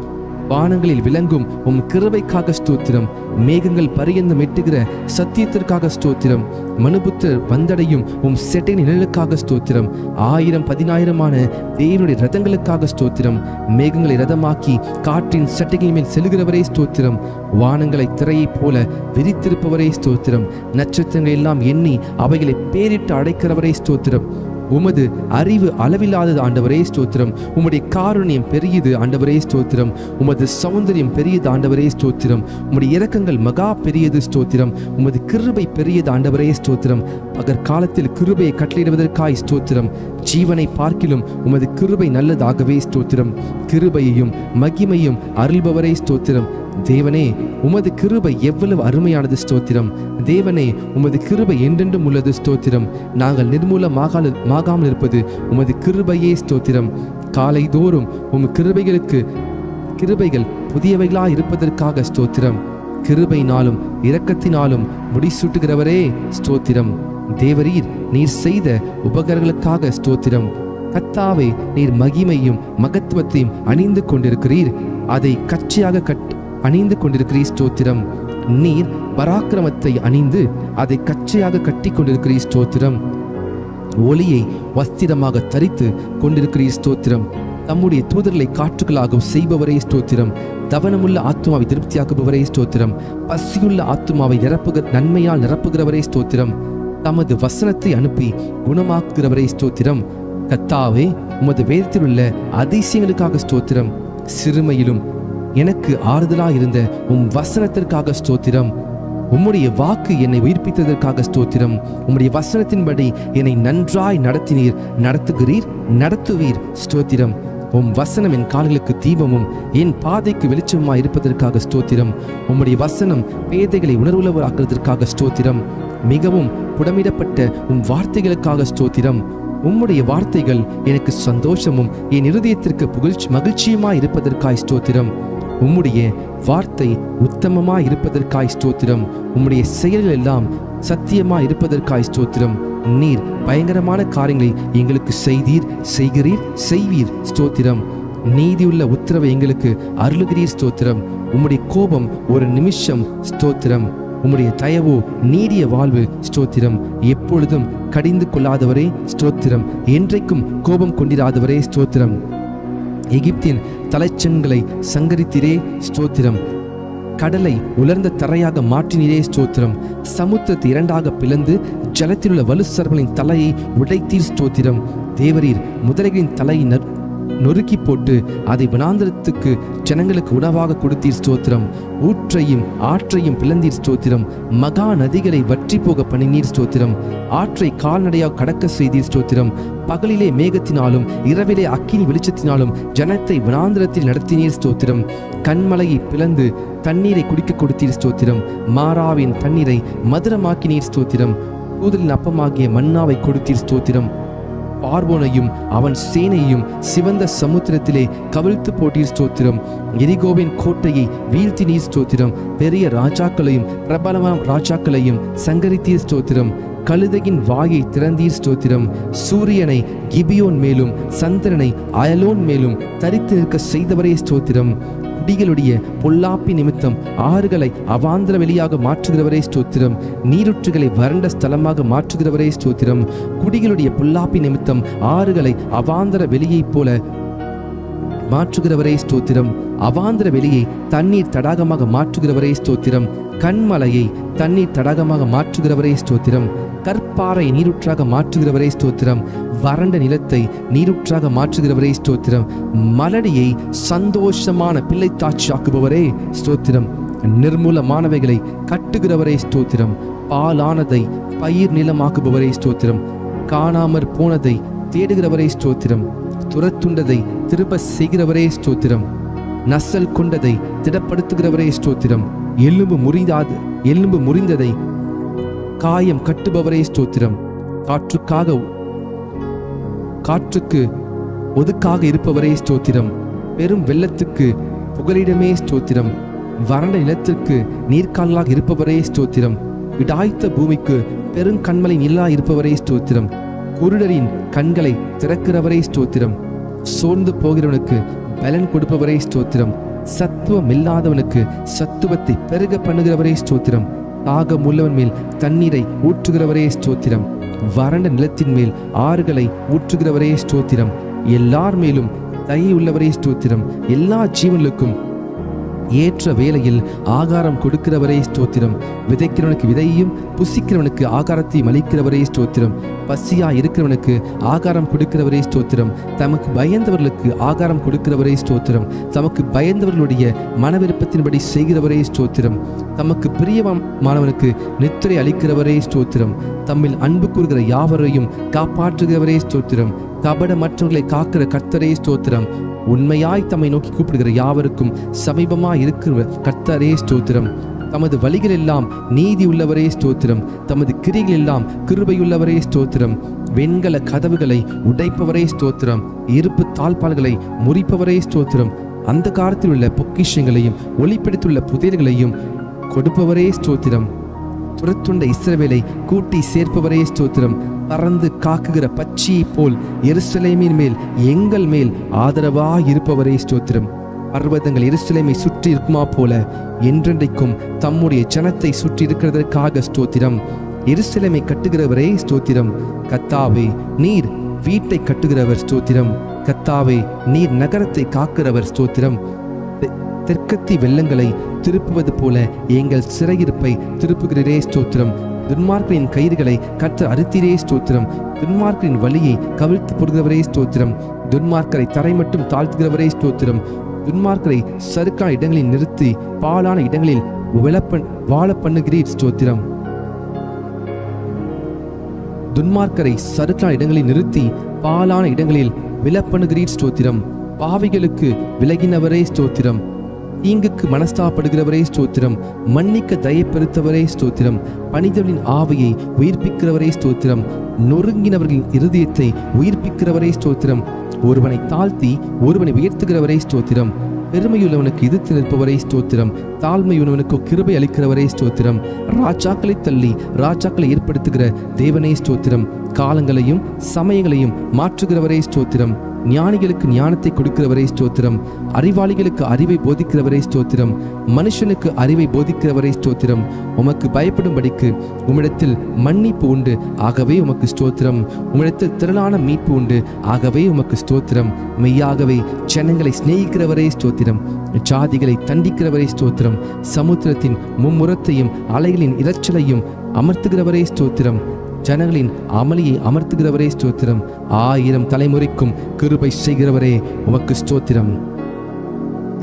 S1: வானங்களில் விளங்கும் உம் கிருபைக்காக ஸ்தோத்திரம். மேகங்கள் பரியந்தம் எட்டுகிற சத்தியத்திற்காக ஸ்தோத்திரம். மனுபுத்தர் வந்தடையும் உம் செட்டை நிழலுக்காக ஸ்தோத்திரம். 1000-10,000 தேவனுடைய ரதங்களுக்காக ஸ்தோத்திரம். மேகங்களை ரதமாக்கி காற்றின் சட்டைகள் மேல் செல்கிறவரே ஸ்தோத்திரம். வானங்களை திரையைப் போல விரித்திருப்பவரே ஸ்தோத்திரம். நட்சத்திரங்கள் எல்லாம் எண்ணி அவைகளை பேரிட்டு அடைக்கிறவரே ஸ்தோத்திரம். உமது அறிவு அளவில்லாதது ஆண்டவரே ஸ்தோத்திரம். உம்முடைய காருண்யம் பெரியது ஆண்டவரே ஸ்தோத்திரம். உமது சௌந்தரியம் பெரியது ஆண்டவரே ஸ்தோத்திரம். உம்முடைய இரக்கங்கள் மகா பெரியது ஸ்தோத்திரம். உமது கிருபை பெரியது ஆண்டவரே ஸ்தோத்திரம். பகற்காலத்தில் கிருபையை கட்டளையிடுவதற்காய் ஸ்தோத்திரம். ஜீவனை பார்க்கிலும் உமது கிருபை நல்லதாகவே ஸ்தோத்திரம். கிருபையையும் மகிமையும் அருள்பவரே ஸ்தோத்திரம். தேவனே, உமது கிருபை எவ்வளவு அருமையானது ஸ்தோத்திரம். தேவனே, உமது கிருபை என்றென்றும் உள்ளது ஸ்தோத்திரம். நாங்கள் நிர்மூலமாகாமல் இருப்பது உமது கிருபையே ஸ்தோத்திரம். காலை தோறும் உம் கிருபைகள் புதியவைகளாய் இருப்பதற்காக ஸ்தோத்திரம். கிருபையினாலும் இரக்கத்தினாலும் முடிசூட்டுகிறவரே ஸ்தோத்திரம். தேவரீர், நீர் செய்த உபகாரங்களுக்காக ஸ்தோத்திரம். கர்த்தாவே, நீர் மகிமையும் மகத்துவத்தையும் அணிந்து கொண்டிருக்கிறீர். அதை கச்சையாக அணிந்து கொண்டிருக்கிறீர் ஸ்தோத்திரம். நீர் பராக்கிரமத்தை அணிந்து அதை கச்சையாக கட்டி கொண்டிருக்கிறீர் ஸ்தோத்திரம். ஒளியை வஸ்திரமாக தரித்து கொண்டிருக்கிறீர் ஸ்தோத்திரம். தம்முடைய தூதர்களை காற்றுகளாக செய்பவரே ஸ்தோத்திரம். தவனமுள்ள ஆத்மாவை திருப்தியாக்குபவரே ஸ்தோத்திரம். பசியுள்ள ஆத்மாவை நன்மையால் நிரப்புகிறவரே ஸ்தோத்திரம். தமது வசனத்தை அனுப்பி குணமாக்குகிறவரே ஸ்தோத்திரம். கர்த்தாவே, உமது வேதத்தில் உள்ள அதிசயங்களுக்காக ஸ்தோத்திரம். சிறுமையிலும் எனக்கு ஆறுதலாய் இருந்த உம் வசனத்திற்காக ஸ்தோத்திரம். உம்முடைய வாக்கு என்னை உயிர்ப்பித்ததற்காக ஸ்தோத்திரம். உம்முடைய வசனத்தின்படி என்னை நன்றாய் நடத்துவீர் ஸ்தோத்திரம். உம் வசனம் என் கால்களுக்கு தீபமும் என் பாதைக்கு வெளிச்சமாய் இருப்பதற்காக ஸ்தோத்திரம். உம்முடைய வசனம் பேதைகளை உணர்வுள்ளவராக்குவதற்காக ஸ்தோத்திரம். மிகவும் புடமிடப்பட்ட உம் வார்த்தைகளுக்காக ஸ்தோத்திரம். உம்முடைய வார்த்தைகள் எனக்கு சந்தோஷமும் என் இருதயத்திற்கு மகிழ்ச்சியுமாய் இருப்பதற்காய் ஸ்தோத்திரம். உம்முடைய வார்த்தை உத்தமமாய் இருப்பதற்காய் ஸ்தோத்திரம். உம்முடைய செயல்கள் எல்லாம் சத்தியமாய் இருப்பதற்காய் ஸ்தோத்திரம். நீர் பயங்கரமான காரியங்களை எங்களுக்கு செய்வீர் ஸ்தோத்திரம். நீதியுள்ள உத்தரவை எங்களுக்கு அருளுகிறீர் ஸ்தோத்திரம். உம்முடைய கோபம் ஒரு நிமிஷம் ஸ்தோத்திரம். உம்முடைய தயவோ நீடிய வாழ்வு ஸ்தோத்திரம். எப்பொழுதும் கடிந்து கொள்ளாதவரே ஸ்தோத்திரம். என்றைக்கும் கோபம் கொண்டிராதவரே ஸ்தோத்திரம். எகிப்தின் தலைச்சன்களை சங்கரித்திரே ஸ்தோத்திரம். கடலை உலர்ந்த தரையாக மாற்றினீரே ஸ்தோத்திரம். சமுத்திரத்தை இரண்டாக பிளந்து ஜலத்திலுள்ள வலுசர்களின் தலையை உடைத்தீர் ஸ்தோத்திரம். தேவரீர் முதலைகளின் தலையை நொறுக்கி போட்டு அதை வனாந்திரத்துக்கு ஜனங்களுக்கு உணவாக கொடுத்தீர் ஸ்தோத்திரம். ஊற்றையும் ஆற்றையும் பிளந்தீர் ஸ்தோத்திரம். மகா நதிகளை வற்றி போக பண்ணினீர் ஸ்தோத்திரம். ஆற்றை கால்நடையாக கடக்க செய்தீர் ஸ்தோத்திரம். பகலிலே மேகத்தினாலும் இரவிலே அக்கினி வெளிச்சத்தினாலும் ஜனத்தை வனாந்திரத்தில் நடத்தினீர் ஸ்தோத்திரம். கண்மலையை பிளந்து தண்ணீரை குடிக்க கொடுத்தீர் ஸ்தோத்திரம். மாறாவின் தண்ணீரை மதுரமாக்கினீர் ஸ்தோத்திரம். கூதலின் அப்பமாகிய மன்னாவை கொடுத்தீர் ஸ்தோத்திரம். பார்வோனையும் அவன் சேனையும் சிவந்த சமுத்திரத்திலே கவிழ்த்து போட்டீர் ஸ்தோத்திரம். எரிகோவின் கோட்டையை வீழ்த்தினீர் ஸ்தோத்திரம். பெரிய ராஜாக்களையும் பிரபலமான ராஜாக்களையும் சங்கரித்தீர் ஸ்தோத்திரம். கழுதையின் வாயை திறந்தீர் ஸ்தோத்திரம். சூரியனை கிபியோன் மேலும் சந்திரனை அயலோன் மேலும் தரித்து நிற்க செய்தவரே ஸ்தோத்திரம். குடிகளுடைய பொல்லாப்பி நிமித்தம் ஆறுகளை அவாந்திர வெளியாக மாற்றுகிறவரே ஸ்தோத்திரம். நீருற்றுகளை வறண்ட ஸ்தலமாக மாற்றுகிறவரே ஸ்தோத்திரம். குடிகளுடைய பொல்லாப்பி நிமித்தம் ஆறுகளை அவாந்திர வெளியைப் போல மாற்றுகிறவரே ஸ்தோத்திரம். அவாந்திர வெளியை தண்ணீர் தடாகமாக மாற்றுகிறவரே ஸ்தோத்திரம். கண்மலையை தண்ணீர் தடாகமாக மாற்றுகிறவரே ஸ்தோத்திரம். கற்பாறை நீருற்றாக மாற்றுகிறவரே ஸ்தோத்திரம். வறண்ட நிலத்தை நீருற்றாக மாற்றுகிறவரே ஸ்தோத்திரம். மலடியை சந்தோஷமான பிள்ளைத்தாட்சியாக்குபவரே ஸ்தோத்திரம். நிர்மூலமானவைகளை கட்டுகிறவரே ஸ்தோத்திரம். பாலானதை பயிர் நிலமாக்குபவரே ஸ்தோத்திரம். காணாமற் போனதை தேடுகிறவரே ஸ்தோத்திரம். துரத்துண்டதை திரும்ப செய்கிறவரே ஸ்தோத்திரம். நசல் கொண்டதை திடப்படுத்துகிறவரே ஸ்தோத்திரம். எலும்பு முறிந்ததை காயம் கட்டுபவரே ஸ்தோத்திரம். காற்றுக்கு ஒதுக்காக இருப்பவரே ஸ்தோத்திரம். பெரும் வெள்ளத்துக்கு புகலிடமே ஸ்தோத்திரம். வறண்ட நிலத்திற்கு நீர்க்கால்களாக இருப்பவரே ஸ்தோத்திரம். இடாய்த்த பூமிக்கு பெருங்கண்மலை நிலா இருப்பவரே ஸ்தோத்திரம். குருடரின் கண்களை திறக்கிறவரே ஸ்தோத்திரம். சோர்ந்து போகிறவனுக்கு பலன் கொடுப்பவரே ஸ்தோத்திரம். சத்துவம் இல்லாதவனுக்கு சத்துவத்தை பெருக பண்ணுகிறவரே ஸ்தோத்திரம். தாகம் உள்ளவன் மேல் தண்ணீரை ஊற்றுகிறவரே ஸ்தோத்திரம். வறண்ட நிலத்தின் மேல் ஆறுகளை ஊற்றுகிறவரே ஸ்தோத்திரம். எல்லார் மேலும் தயை உள்ளவரே ஸ்தோத்திரம். எல்லா ஜீவனுக்கும் ஏற்ற வேளையில் ஆகாரம் கொடுக்கிறவரே ஸ்தோத்திரம். விதைக்கிறவனுக்கு விதையையும் புசிக்கிறவனுக்கு ஆகாரத்தையும் அளிக்கிறவரே ஸ்தோத்திரம். பசியா இருக்கிறவனுக்கு ஆகாரம் கொடுக்கிறவரே ஸ்தோத்திரம். தமக்கு பயந்தவர்களுக்கு ஆகாரம் கொடுக்கிறவரே ஸ்தோத்திரம். தமக்கு பயந்தவர்களுடைய மனவிருப்பத்தின்படி செய்கிறவரே ஸ்தோத்திரம். தமக்கு பிரியமானவனுக்கு நித்திரை அளிக்கிறவரே ஸ்தோத்திரம். தம்மில் அன்பு கூறுகிற யாவரையும் காப்பாற்றுகிறவரே ஸ்தோத்திரம். கபடமற்றவர்களை காக்கிற கர்த்தரே ஸ்தோத்திரம். உண்மையாய் தம்மை நோக்கி கூப்பிடுகிற யாவருக்கும் சமீபமாய் இருக்கிற கர்த்தரே ஸ்தோத்திரம். தமது வழிகள் எல்லாம் நீதி உள்ளவரே ஸ்தோத்திரம். தமது கிரிகள் எல்லாம் கிருபையுள்ளவரே ஸ்தோத்திரம். வெண்கல கதவுகளை உடைப்பவரே ஸ்தோத்திரம். இருப்பு தாழ்பால்களை முறிப்பவரே ஸ்தோத்திரம். அந்த காலத்தில் உள்ள பொக்கிஷங்களையும் ஒளிப்பிடித்துள்ள புதையல்களையும் கொடுப்பவரே ஸ்தோத்திரம். துரத்துண்ட இஸ்ரவேலை கூட்டி சேர்ப்பவரே ஸ்தோத்திரம். பறந்து காக்குகிற பட்சியை போல் எருசலேமின் மேல் எங்கள் மேல் ஆதரவாய் இருப்பவரே ஸ்தோத்திரம். பர்வதங்கள் எருசலேமை சுற்றி இருக்குமா போல என்றென்றைக்கும் தம்முடைய ஜனத்தை சுற்றி இருக்கிறதற்காக ஸ்தோத்திரம். எருசலேமை கட்டுகிறவரே ஸ்தோத்திரம். கர்த்தாவே, நீர் வீட்டை கட்டுகிறவர் ஸ்தோத்திரம். கர்த்தாவே, நீர் நகரத்தை காக்கிறவர் ஸ்தோத்திரம். தெற்கத்தி வெள்ளங்களை திருப்புவது போல எங்கள் சிறையிருப்பை திருப்புகிறே ஸ்தோத்திரம். துன்மார்க்கரின் கயிறுகளை கர்த்தர் அறுத்தீரே ஸ்தோத்திரம். துன்மார்க்கரின் வழியை கவிழ்த்து போடுகிறவரே ஸ்தோத்திரம். துன்மார்க்கரை தரை மட்டும் தாழ்த்துகிறவரே ஸ்தோத்திரம். துன்மார்க்கரை சறுக்கான இடங்களில் நிறுத்தி பாலான இடங்களில் வாழ பண்ணுகிறீர் ஸ்தோத்திரம். துன்மார்க்கரை சறுக்கான இடங்களில் நிறுத்தி பாலான இடங்களில் விழப்பண்ணுகிறீர் ஸ்தோத்திரம். பாவிகளுக்கு விலகினவரே ஸ்தோத்திரம். தீங்குக்கு மனஸ்தாப்படுகிறவரே ஸ்தோத்திரம். மன்னிக்க தயப்பெருத்தவரே ஸ்தோத்திரம். பணிதலின் ஆவியை உயிர்ப்பிக்கிறவரே ஸ்தோத்திரம். நொறுங்கினவர்களின் இருதயத்தை உயிர்ப்பிக்கிறவரே ஸ்தோத்திரம். ஒருவனை தாழ்த்தி ஒருவனை உயர்த்துகிறவரே ஸ்தோத்திரம். பெருமையுள்ளவனுக்கு எதிர்த்து நிற்பவரே ஸ்தோத்திரம். தாழ்மையுள்ளவனுக்கு கிருபை அளிக்கிறவரே ஸ்தோத்திரம். ராஜாக்களை தள்ளி ராஜாக்களை ஏற்படுத்துகிற தேவனே ஸ்தோத்திரம். காலங்களையும் சமயங்களையும் மாற்றுகிறவரே ஸ்தோத்திரம். ஞானிகளுக்கு ஞானத்தை கொடுக்கிறவரே ஸ்தோத்திரம். அறிவாளிகளுக்கு அறிவை போதிக்கிறவரே ஸ்தோத்திரம். மனுஷனுக்கு அறிவை போதிக்கிறவரே ஸ்தோத்திரம். உமக்கு பயப்படும்படிக்கு உம்மிடத்தில் மன்னிப்பு உண்டு, ஆகவே உமக்கு ஸ்தோத்திரம். உம்மிடத்தில் திரளான மீட்பு உண்டு, ஆகவே உமக்கு ஸ்தோத்திரம். மெய்யாகவே ஜனங்களை சிநேகிக்கிறவரே ஸ்தோத்திரம். ஜாதிகளை தண்டிக்கிறவரே ஸ்தோத்திரம். சமுத்திரத்தின் மும்முரத்தையும் அலைகளின் இரைச்சலையும் அமர்த்துகிறவரே ஸ்தோத்திரம். ஜனங்களின் அமளியை அமர்த்துகிறவரே ஸ்தோத்திரம். 1000 தலைமுறைக்கும் கிருபை செய்கிறவரே உமக்கு ஸ்தோத்திரம்.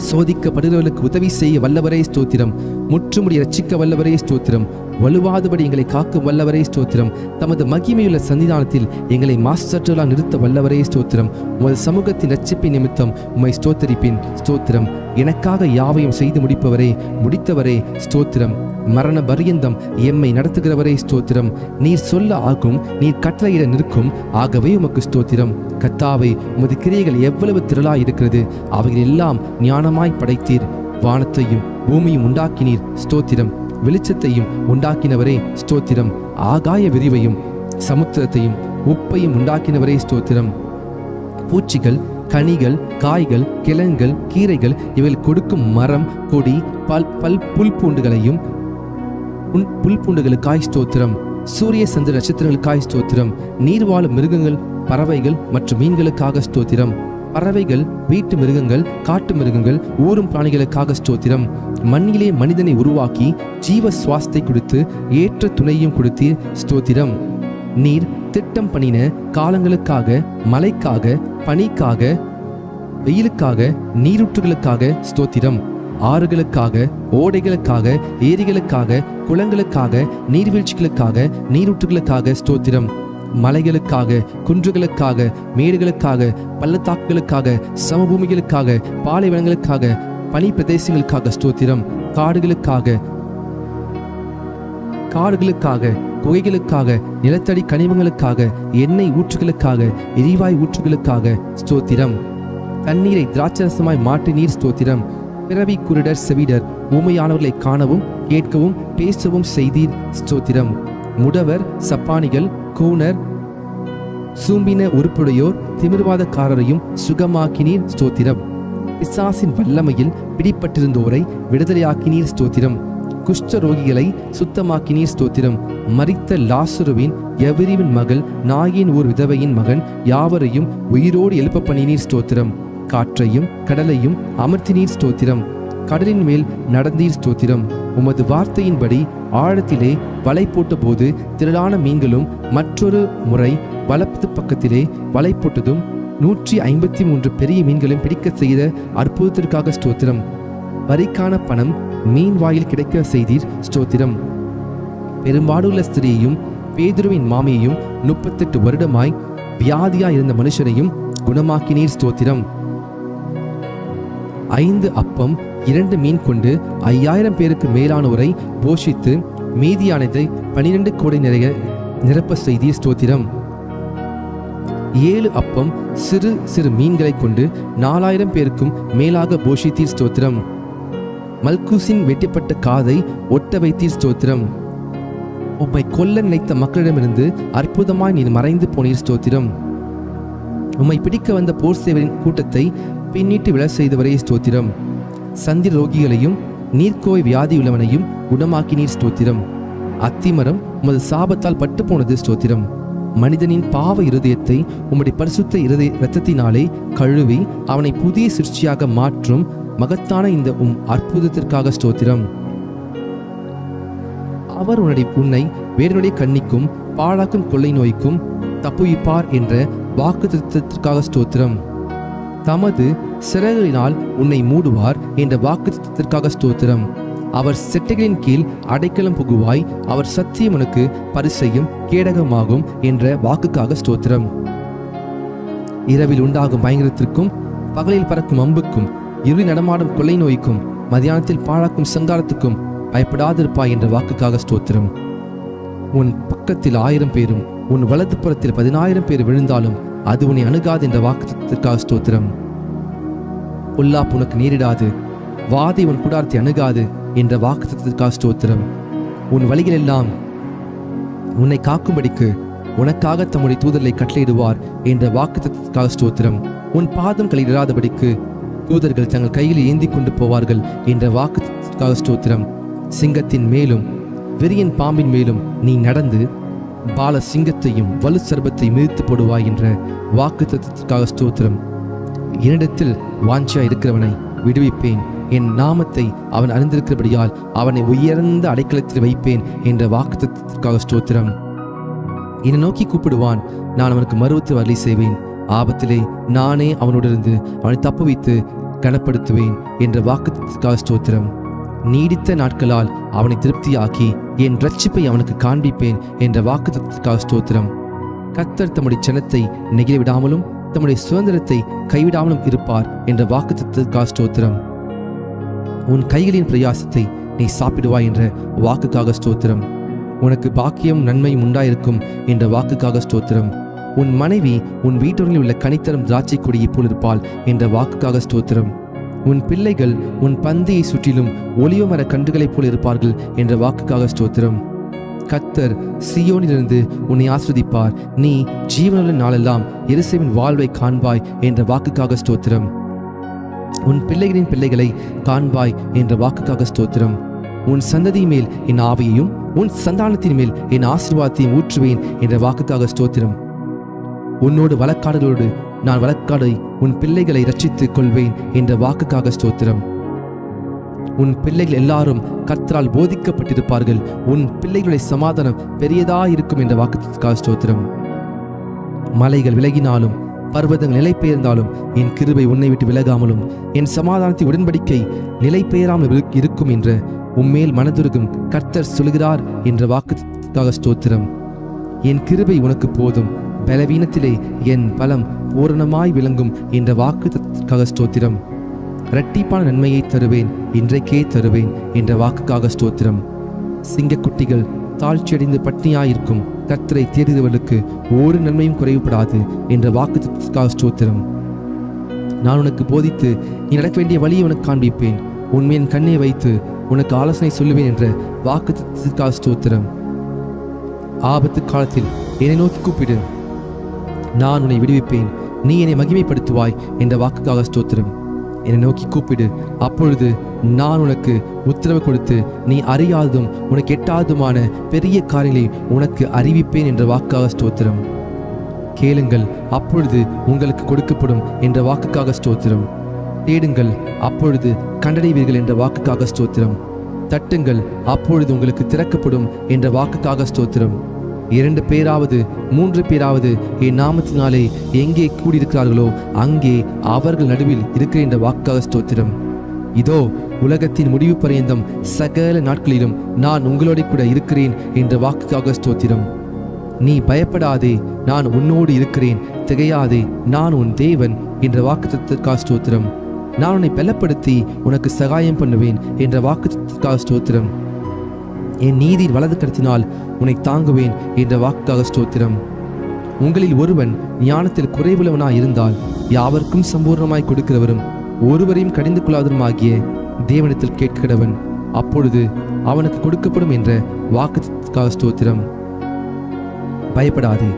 S1: சோதிக்கப்படுகிறவர்களுக்கு உதவி செய்ய வல்லவரே ஸ்தோத்திரம். முற்றுமுடி ரட்சிக்க வல்லவரே ஸ்தோத்திரம். வலுவாதபடி எங்களை காக்கும் வல்லவரே ஸ்தோத்திரம். தமது மகிமையுள்ள சன்னிதானத்தில் எங்களை மாசற்றலாக நிறுத்த வல்லவரே ஸ்தோத்திரம். உமது சமூகத்தின் ரட்சிப்பின் நிமித்தம் உம்மை ஸ்தோத்தரிப்பின் ஸ்தோத்திரம். எனக்காக யாவையும் செய்து முடித்தவரே ஸ்தோத்திரம். மரண பரியந்தம் எம்மை நடத்துகிறவரே ஸ்தோத்திரம். நீர் சொல்ல ஆகும், நீர் கட்டளையிட நிற்கும், ஆகவே உமக்கு ஸ்தோத்திரம். கர்த்தாவே, உமது கிரியைகள் எவ்வளவு திரளாய் இருக்கிறது. அவைகள் எல்லாம் ஞானமாய் படைத்தீர். வானத்தையும் பூமியும் உண்டாக்கினீர் ஸ்தோத்திரம். வெளிச்சத்தையும் உண்டாக்கினவரே ஸ்தோத்திரம். ஆகாய விரிவையும் சமுத்திரத்தையும் உப்பையும் உண்டாக்கினவரே ஸ்தோத்திரம். பூச்சிகள், கனிகள், காய்கள், கிழங்குகள், கீரைகள் இவைகள் கொடுக்கும் மரம், கொடி, புல்பூண்டுகளையும் புல்பூண்டுகளுக்காய் ஸ்தோத்திரம். சூரிய சந்திர நட்சத்திரங்களுக்காய் ஸ்தோத்திரம். நீர் வாழும் மிருகங்கள், பறவைகள் மற்றும் மீன்களுக்காக ஸ்தோத்திரம். பறவைகள், வீட்டு மிருகங்கள், காட்டு மிருகங்கள், ஊரும் பிராணிகளுக்காக ஸ்தோத்திரம். மண்ணிலே மனிதனை உருவாக்கி ஜீவ சுவாசத்தை கொடுத்து ஏற்ற துணையும் கொடுத்து ஸ்தோத்திரம். நீர் திட்டம் பண்ணின காலங்களுக்காக, மழைக்காக, பனிக்காக, வெயிலுக்காக, நீரூற்றுகளுக்காக ஸ்தோத்திரம். ஆறுகளுக்காக, ஓடைகளுக்காக, ஏரிகளுக்காக, குளங்களுக்காக, நீர்வீழ்ச்சிகளுக்காக, நீரூற்றுகளுக்காக ஸ்தோத்திரம். மலைகளுக்காக, குன்றுகளுக்காக, மேடுகளுக்காக, பள்ளத்தாக்குகளுக்காக, சமபூமிகளுக்காக, பாலைவனங்களுக்காக, பனி பிரதேசங்களுக்காக ஸ்தோத்திரம். காடுகளுக்காக குகைகளுக்காக, நிலத்தடி கனிமங்களுக்காக, எண்ணெய் ஊற்றுகளுக்காக, எரிவாய் ஊற்றுகளுக்காக ஸ்தோத்திரம். தண்ணீரை திராட்சரசமாய் மாற்றினீர் ஸ்தோத்திரம். பிறவி குருடர் செவிடர் ஊமையானவர்களை காணவும் கேட்கவும் பேசவும் செய்தீர் ஸ்தோத்திரம். முடவர், சப்பானிகள், கூனர், சூம்பின உறுப்புடையோர், திமிர்வாதக்காரரையும் சுகமாக்கினீர் ஸ்தோத்திரம். பிசாசின் வல்லமையில் பிடிப்பட்டிருந்தோரை விடுதலையாக்கினீர் ஸ்தோத்திரம். குஷ்ட ரோகிகளை சுத்தமாக்கினீர் ஸ்தோத்திரம். மரித்த லாசருவின் எவரிவின் மகள், நாயின் ஓர் விதவையின் மகன் யாவரையும் உயிரோடு எழுப்ப பண்ணினீர் ஸ்தோத்திரம். காற்றையும் கடலையும் அமர்த்தினீர் ஸ்தோத்திரம். கடலின் மேல் நடந்தீர் ஸ்தோத்திரம். உமது வார்த்தையின்படி ஆழத்திலே வலை போட்ட போது திரளான மீன்களும், மற்றொரு முறை வலது பக்கத்திலே வலை போட்டதும் 153 பெரிய மீன்களையும் பிடிக்க செய்த அற்புதத்திற்காக ஸ்தோத்திரம். வரிக்கான பணம் மீன் வாயில் கிடைக்க செய்தீர் ஸ்தோத்திரம். பெரும்பாடுள்ள ஸ்திரீயையும் பேதுருவின் மாமியையும் 38 வருடமாய் வியாதியாய் இருந்த மனுஷனையும் குணமாக்கினீர் ஸ்தோத்திரம். 5 அப்பம் 2 மீன் கொண்டு 5000 பேருக்கு மேலானோரை போஷித்து மீதியானதை 12 கோடை நிறைய நிரப்ப செய்தீர் ஸ்தோத்திரம். 7 அப்பம் சிறு சிறு மீன்களை கொண்டு 4000 பேருக்கும் மேலாக போஷித்தீர் ஸ்தோத்திரம். மல்கூசின் வெட்டப்பட்ட காதை ஒட்ட வைத்தீர் ஸ்தோத்திரம். உம்மை கொல்ல நினைத்த மக்களிடமிருந்து அற்புதமாய் நீர் மறைந்து போனீர் ஸ்தோத்திரம். உம்மை பிடிக்க வந்த போர் சேவரின் கூட்டத்தை பின்னிட்டு விழ செய்தவரே ஸ்தோத்திரம். சந்திர ரோகிகளையும் நீர்க்கோய் வியாதியுள்ளவனையும் குணமாக்கினீர் ஸ்தோத்திரம். அத்திமரம் உமது சாபத்தால் பட்டு போனது ஸ்தோத்திரம். மனிதனின் பாவ இருதயத்தை உம்முடைய பரிசுத்த இரத்தத்தினாலே கழுவி அவனை புதிய சிருஷ்டியாக மாற்றும் மகத்தான இந்த அற்புதத்திற்காக ஸ்தோத்திரம். அவர் உன்னை வேறனுடைய கண்ணிக்கும் பாழாக்கும் கொள்ளை நோய்க்கும் தப்புவிப்பார் என்ற வாக்குத்தத்தத்திற்காக ஸ்தோத்திரம். தமது சிறகுகளினால் உன்னை மூடுவார் என்ற வாக்குத்தத்தத்திற்காக ஸ்தோத்திரம். அவர் செட்டைகளின் கீழ் அடைக்கலம் புகுவாய், அவர் சத்தியம் உனக்கு பரிசையும் கேடகமாகும் என்ற வாக்குக்காக ஸ்தோத்திரம். இரவில் உண்டாகும் பயங்கரத்திற்கும், பகலில் பறக்கும் அம்புக்கும், இருளில் நடமாடும் கொள்ளை நோய்க்கும், மதியானத்தில் பாழாக்கும் சங்காரத்துக்கும் பயப்படாதிருப்பாய் என்ற வாக்குக்காக ஸ்தோத்திரம். உன் பக்கத்தில் 1000 பேரும் உன் வலது புறத்தில் 10000 பேர் விழுந்தாலும் அது உன்னை அணுகாது என்ற வாக்குத்தத்திற்காக ஸ்தோத்திரம். பொல்லாப்பு உனக்கு நேரிடாது, வாதை உன் கூடாரத்தை அணுகாது என்ற வாக்குத்தத்திற்காக ஸ்தோத்திரம். உன் வழிகளெல்லாம் உன்னை காக்கும்படிக்கு உனக்காக தம்முடைய தூதர்களை கட்டளையிடுவார் என்ற வாக்குத்தத்திற்காக ஸ்தோத்திரம். உன் பாதம் களையிடாதபடிக்கு தூதர்கள் தங்கள் கையில் ஏந்தி கொண்டு போவார்கள் என்ற வாக்குத்தத்திற்காக ஸ்தோத்திரம். சிங்கத்தின் மேலும் வெறியன் பாம்பின் மேலும் நீ நடந்து பால சிங்கத்தையும் வலு சர்பத்தை மிதித்து போடுவாய் என்ற வாக்குத்தத்திற்காக ஸ்தோத்திரம். என்னிடத்தில் வாஞ்சியா இருக்கிறவனை விடுவிப்பேன், என் நாமத்தை அவன் அறிந்திருக்கிறபடியால் அவனை உயர்ந்த அடைக்கலத்தில் வைப்பேன் என்ற வாக்குத்தத்திற்காக ஸ்தோத்திரம். என்னை நோக்கி கூப்பிடுவான், நான் அவனுக்கு மறுத்து வரலி செய்வேன். ஆபத்திலே நானே அவனோடிருந்து அவனை தப்புவித்து கனப்படுத்துவேன் என்ற வாக்குத்தத்திற்காக ஸ்தோத்திரம். நீடித்த நாட்களால் அவனை திருப்தியாக்கி என் இரட்சிப்பை அவனுக்கு காண்பிப்பேன் என்ற வாக்குத்தத்திற்காக ஸ்தோத்திரம். கர்த்தர் தம்முடைய ஜனத்தை நெகிழ விடாமலும் தம்முடைய சுதந்திரத்தை கைவிடாமலும் இருப்பார் என்ற வாக்குத்தத்திற்காக ஸ்தோத்திரம். உன் கைகளின் பிரயாசத்தை நீ சாப்பிடுவாய் என்ற வாக்குக்காக ஸ்தோத்திரம். உனக்கு பாக்கியம் நன்மையும் உண்டாயிருக்கும் என்ற வாக்குக்காக ஸ்தோத்திரம். உன் மனைவி உன் வீட்டோரில் உள்ள கனித்தரும் திராட்சை கொடியை போல் இருப்பாள் என்ற வாக்குக்காக ஸ்தோத்திரம். உன் பிள்ளைகள் உன் பந்தியை சுற்றிலும் ஒலிவ மர கன்றுகளைப் போல் இருப்பார்கள் என்ற வாக்குக்காக ஸ்தோத்திரம். கர்த்தர் சீயோனிலிருந்து உன்னை ஆஸ்வதிப்பார், நீ ஜீவனுள்ள நாளெல்லாம் எருசலேமின் வாழ்வை காண்பாய் என்ற வாக்குக்காக ஸ்தோத்திரம். உன் பிள்ளைகளின் பிள்ளைகளை காண்பாய் என்ற வாக்குக்காக ஸ்தோத்திரம். உன் சந்ததி மேல் என் ஆவியையும் உன் சந்தானத்தின் மேல் என் ஆசீர்வாதத்தையும் ஊற்றுவேன் என்ற வாக்குக்காக ஸ்தோத்திரம். உன்னோடு வழக்காடுகளோடு நான் வழக்காடை உன் பிள்ளைகளை ரட்சித்துக் கொள்வேன் என்ற வாக்குக்காக ஸ்தோத்திரம். உன் பிள்ளைகள் எல்லாரும் கர்த்தரால் போதிக்கப்பட்டிருப்பார்கள், உன் பிள்ளைகளுடைய சமாதானம் பெரியதாயிருக்கும் என்ற வாக்குக்காக ஸ்தோத்திரம். மலைகள் விலகினாலும் பர்வதங்கள் நிலை பெயர்ந்தாலும் என் கிருபை உன்னை விட்டு விலகாமலும் என் சமாதானத்தின் உடன்படிக்கை நிலை பெயராமல் இருக்கும் என்ற உம்மேல் மனதுருகும் கர்த்தர் சொல்கிறார் என்ற வாக்குக்காக ஸ்தோத்திரம். என் கிருபை உனக்கு போதும், பலவீனத்திலே என் பலம் பூரணமாய் விளங்கும் என்ற வாக்குக்காக ஸ்தோத்திரம். இரட்டிப்பான நன்மையை தருவேன், இன்றைக்கே தருவேன் என்ற வாக்குக்காக ஸ்தோத்திரம். சிங்கக்குட்டிகள் தாழ்ச்சியடைந்து பட்னியாயிருக்கும் கர்த்தரை தேடுகிறவர்களுக்கு ஒரு நன்மையும் குறைவுபடாது என்ற வாக்குத்தத்தத்திற்காக ஸ்தோத்திரம். நான் உனக்கு போதித்து நீ நடக்க வேண்டிய வழியை உனக்கு காண்பிப்பேன், உண்மையின் கண்ணை வைத்து உனக்கு ஆலோசனை சொல்லுவேன் என்ற வாக்குத்தத்தத்திற்காக ஸ்தோத்திரம். ஆபத்து காலத்தில் என்னை நோக்கி கூப்பிடு, நான் உன்னை விடுவிப்பேன், நீ என்னை மகிமைப்படுத்துவாய் என்ற வாக்குக்காக ஸ்தோத்திரம். என்னை நோக்கி கூப்பிடு, அப்பொழுது நான் உனக்கு உத்தரவு கொடுத்து நீ அறியாததும் உனக்கு எட்டாததுமான பெரிய காரியங்களை உனக்கு அறிவிப்பேன் என்ற வாக்குக்காக ஸ்தோத்திரம். கேளுங்கள், அப்பொழுது உங்களுக்கு கொடுக்கப்படும் என்ற வாக்குக்காக ஸ்தோத்திரம். தேடுங்கள், அப்பொழுது கண்டடைவீர்கள் என்ற வாக்குக்காக ஸ்தோத்திரம். தட்டுங்கள், அப்பொழுது உங்களுக்கு திறக்கப்படும் என்ற வாக்குக்காக ஸ்தோத்திரம். 2 பேராவது 3 பேராவது என் நாமத்தினாலே எங்கே கூடியிருக்கிறார்களோ அங்கே அவர்கள் நடுவில் இருக்கிற என்ற வாக்குக்காக ஸ்தோத்திரம். இதோ உலகத்தின் முடிவு பரியந்தம் சகல நாட்களிலும் நான் உங்களோட கூட இருக்கிறேன் என்ற வாக்குக்காக ஸ்தோத்திரம். நீ பயப்படாதே, நான் உன்னோடு இருக்கிறேன், திகையாதே, நான் உன் தேவன் என்ற வாக்குத்தத்தத்திற்காக ஸ்தோத்திரம். நான் உன்னை பலப்படுத்தி உனக்கு சகாயம் பண்ணுவேன் என்ற வாக்குத்தத்தத்திற்காக ஸ்தோத்திரம். என் நீதியின் வலது கரத்தினால் உன்னை தாங்குவேன் என்ற வாக்குக்காக ஸ்தோத்திரம். உங்களில் ஒருவன் ஞானத்தில் குறைவுள்ளவனாய் இருந்தால் யாவருக்கும் சம்பூர்ணமாய் கொடுக்கிறவரும் ஒருவரையும் கடிந்து கொள்ளாதவருமாகிய தேவனிடத்தில் கேட்கிறவன், அப்பொழுது அவனுக்கு கொடுக்கப்படும் என்ற வாக்குத்தத்தத்திற்காக ஸ்தோத்திரம். பயப்படாதே,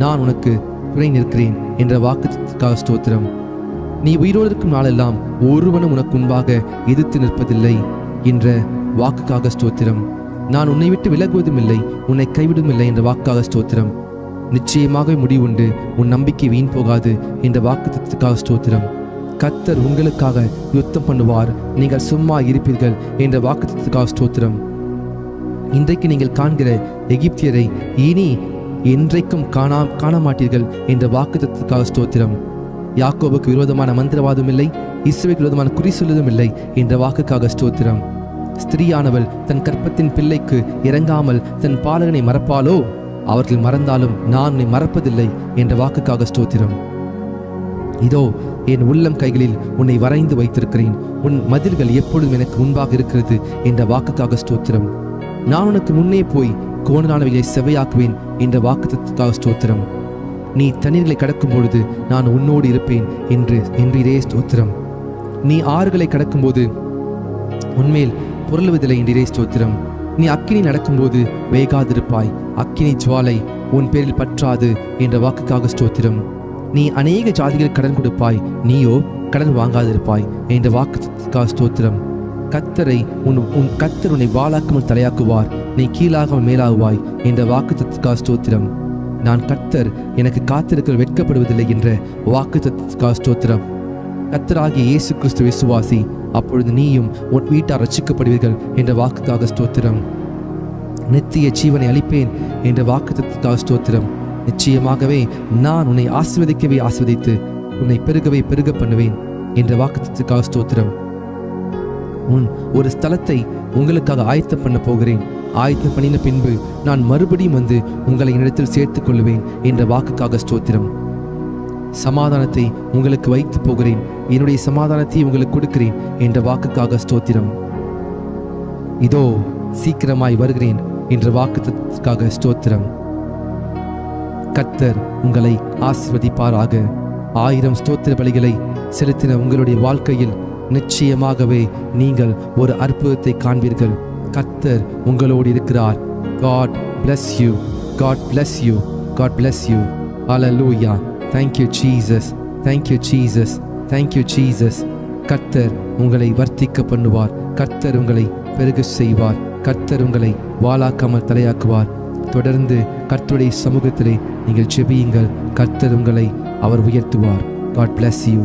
S1: நான் உனக்கு துணை நிற்கிறேன் என்ற வாக்குத்தத்தத்திற்காக ஸ்தோத்திரம். நீ உயிரோடு இருக்கும் நாளெல்லாம் ஒருவனும் உனக்கு முன்பாக எதிர்த்து நிற்பதில்லை என்ற வாக்குக்காக ஸ்தோத்திரம். நான் உன்னை விட்டு விலகுவதும் இல்லை, உன்னை கைவிடும் இல்லை என்ற வாக்குக்காக ஸ்தோத்திரம். நிச்சயமாக முடிவுண்டு, உன் நம்பிக்கை வீண் போகாது என்ற வாக்குத்தத்தத்திற்காக ஸ்தோத்திரம். கர்த்தர் உங்களுக்காக யுத்தம் பண்ணுவார், நீங்கள் சும்மா இருப்பீர்கள் என்ற வாக்குத்தத்தத்திற்காக ஸ்தோத்திரம். இன்றைக்கு நீங்கள் காண்கிற எகிப்தியரை இனி என்றைக்கும் காண மாட்டீர்கள் என்ற வாக்குத்தத்தத்திற்காக ஸ்தோத்திரம். யாக்கோபுக்கு விரோதமான மந்திரவாதம் இல்லை, இஸ்ரவேலுக்கு விரோதமான குறி சொல்லுவதும் இல்லை என்ற வாக்குக்காக ஸ்தோத்திரம். ஸ்திரீயானவள் தன் கற்பத்தின் பிள்ளைக்கு இறங்காமல் தன் பாலகனை மறப்பாளோ? அவர்கள் மறந்தாலும் நான் உன்னை மறப்பதில்லை என்ற வாக்குக்காக ஸ்தோத்திரம். இதோ என் உள்ளம் கைகளில் உன்னை வரைந்து வைத்திருக்கிறேன், உன் மதில்கள் எப்பொழுதும் எனக்கு முன்பாக இருக்கிறது என்ற வாக்குக்காக ஸ்தோத்திரம். நான் உனக்கு முன்னே போய் கோணலானவைகளை செவையாக்குவேன் என்ற வாக்குத்தத்தத்திற்காக ஸ்தோத்திரம். நீ தண்ணீர்களை கடக்கும் பொழுது நான் உன்னோடு இருப்பேன் என்றே ஸ்தோத்திரம். நீ ஆறுகளை கடக்கும்போது உன்மேல் புரளுவதில்லை என்றே ஸ்தோத்திரம். நீ அக்கினி நடக்கும்போது வேகாதிருப்பாய், அக்கினி ஜுவாலை உன் பேரில் பற்றாது என்ற வாக்குக்காக ஸ்தோத்திரம். நீ அநேக ஜாதிகள் கடன் கொடுப்பாய், நீயோ கடன் வாங்காதிருப்பாய் என்ற வாக்குத்தத்தத்திற்காக ஸ்தோத்திரம். கர்த்தரை உன் கர்த்தர் உன்னை வாளாக்காமல் தலையாக்குவார், நீ கீழாகாமல் மேலாகுவாய் என்ற வாக்குத்தத்தத்திற்காக ஸ்தோத்திரம். நான் கர்த்தர், எனக்கு காத்திருக்கிற வெட்கப்படுவதில்லை என்ற வாக்குத்தத்தத்திற்காக ஸ்தோத்திரம். கர்த்தராகிய இயேசு கிறிஸ்து விசுவாசி, அப்பொழுது நீயும் உன் வீட்டார் ரட்சிக்கப்படுவீர்கள் என்ற வாக்குக்காக ஸ்தோத்திரம். நித்திய ஜீவனை அளிப்பேன் என்ற வாக்குத்தத்தத்திற்காக ஸ்தோத்திரம். நிச்சயமாகவே நான் உன்னை ஆசீர்வதிக்கவே ஆசீர்வதித்து உன்னை பெருகவே பெருக பண்ணுவேன் என்ற வாக்குத்தத்தத்திற்காக ஸ்தோத்திரம். ஒரு ஸ்தலத்தை உங்களுக்காக ஆயத்தம் பண்ண போகிறேன், ஆயத்தம் பண்ணின பின்பு நான் மறுபடியும் வந்து உங்களை என்னிடத்தில் சேர்த்துக் கொள்வேன் என்ற வாக்குக்காக ஸ்தோத்திரம். சமாதானத்தை உங்களுக்கு வைத்து போகிறேன், என்னுடைய சமாதானத்தை உங்களுக்கு கொடுக்கிறேன் என்ற வாக்குக்காக ஸ்தோத்திரம். இதோ சீக்கிரமாய் வருகிறேன் என்ற வாக்குத்தத்தத்திற்காக ஸ்தோத்திரம். கர்த்தர் உங்களை ஆசீர்வதிப்பாராக. 1000 ஸ்தோத்திர பலிகளை செலுத்தின உங்களுடைய வாழ்க்கையில் நிச்சயமாகவே நீங்கள் ஒரு அற்புதத்தை காண்பீர்கள். கர்த்தர் உங்களோடு இருக்கிறார். God bless you. God bless you. God bless you. Hallelujah. Thank you Jesus. Thank you Jesus. Thank you Jesus. கர்த்தர் உங்களை வர்த்திக்க பண்ணுவார். கர்த்தர் உங்களை பெருக செய்வார். கர்த்தர் உங்களை வாளாக்காமல் தலையாக்குவார். தொடர்ந்து கர்த்தருடைய சமூகத்திலே நீங்கள் ஜெபியுங்கள். கர்த்தர் உங்களை அவர் உயர்த்துவார். God bless you.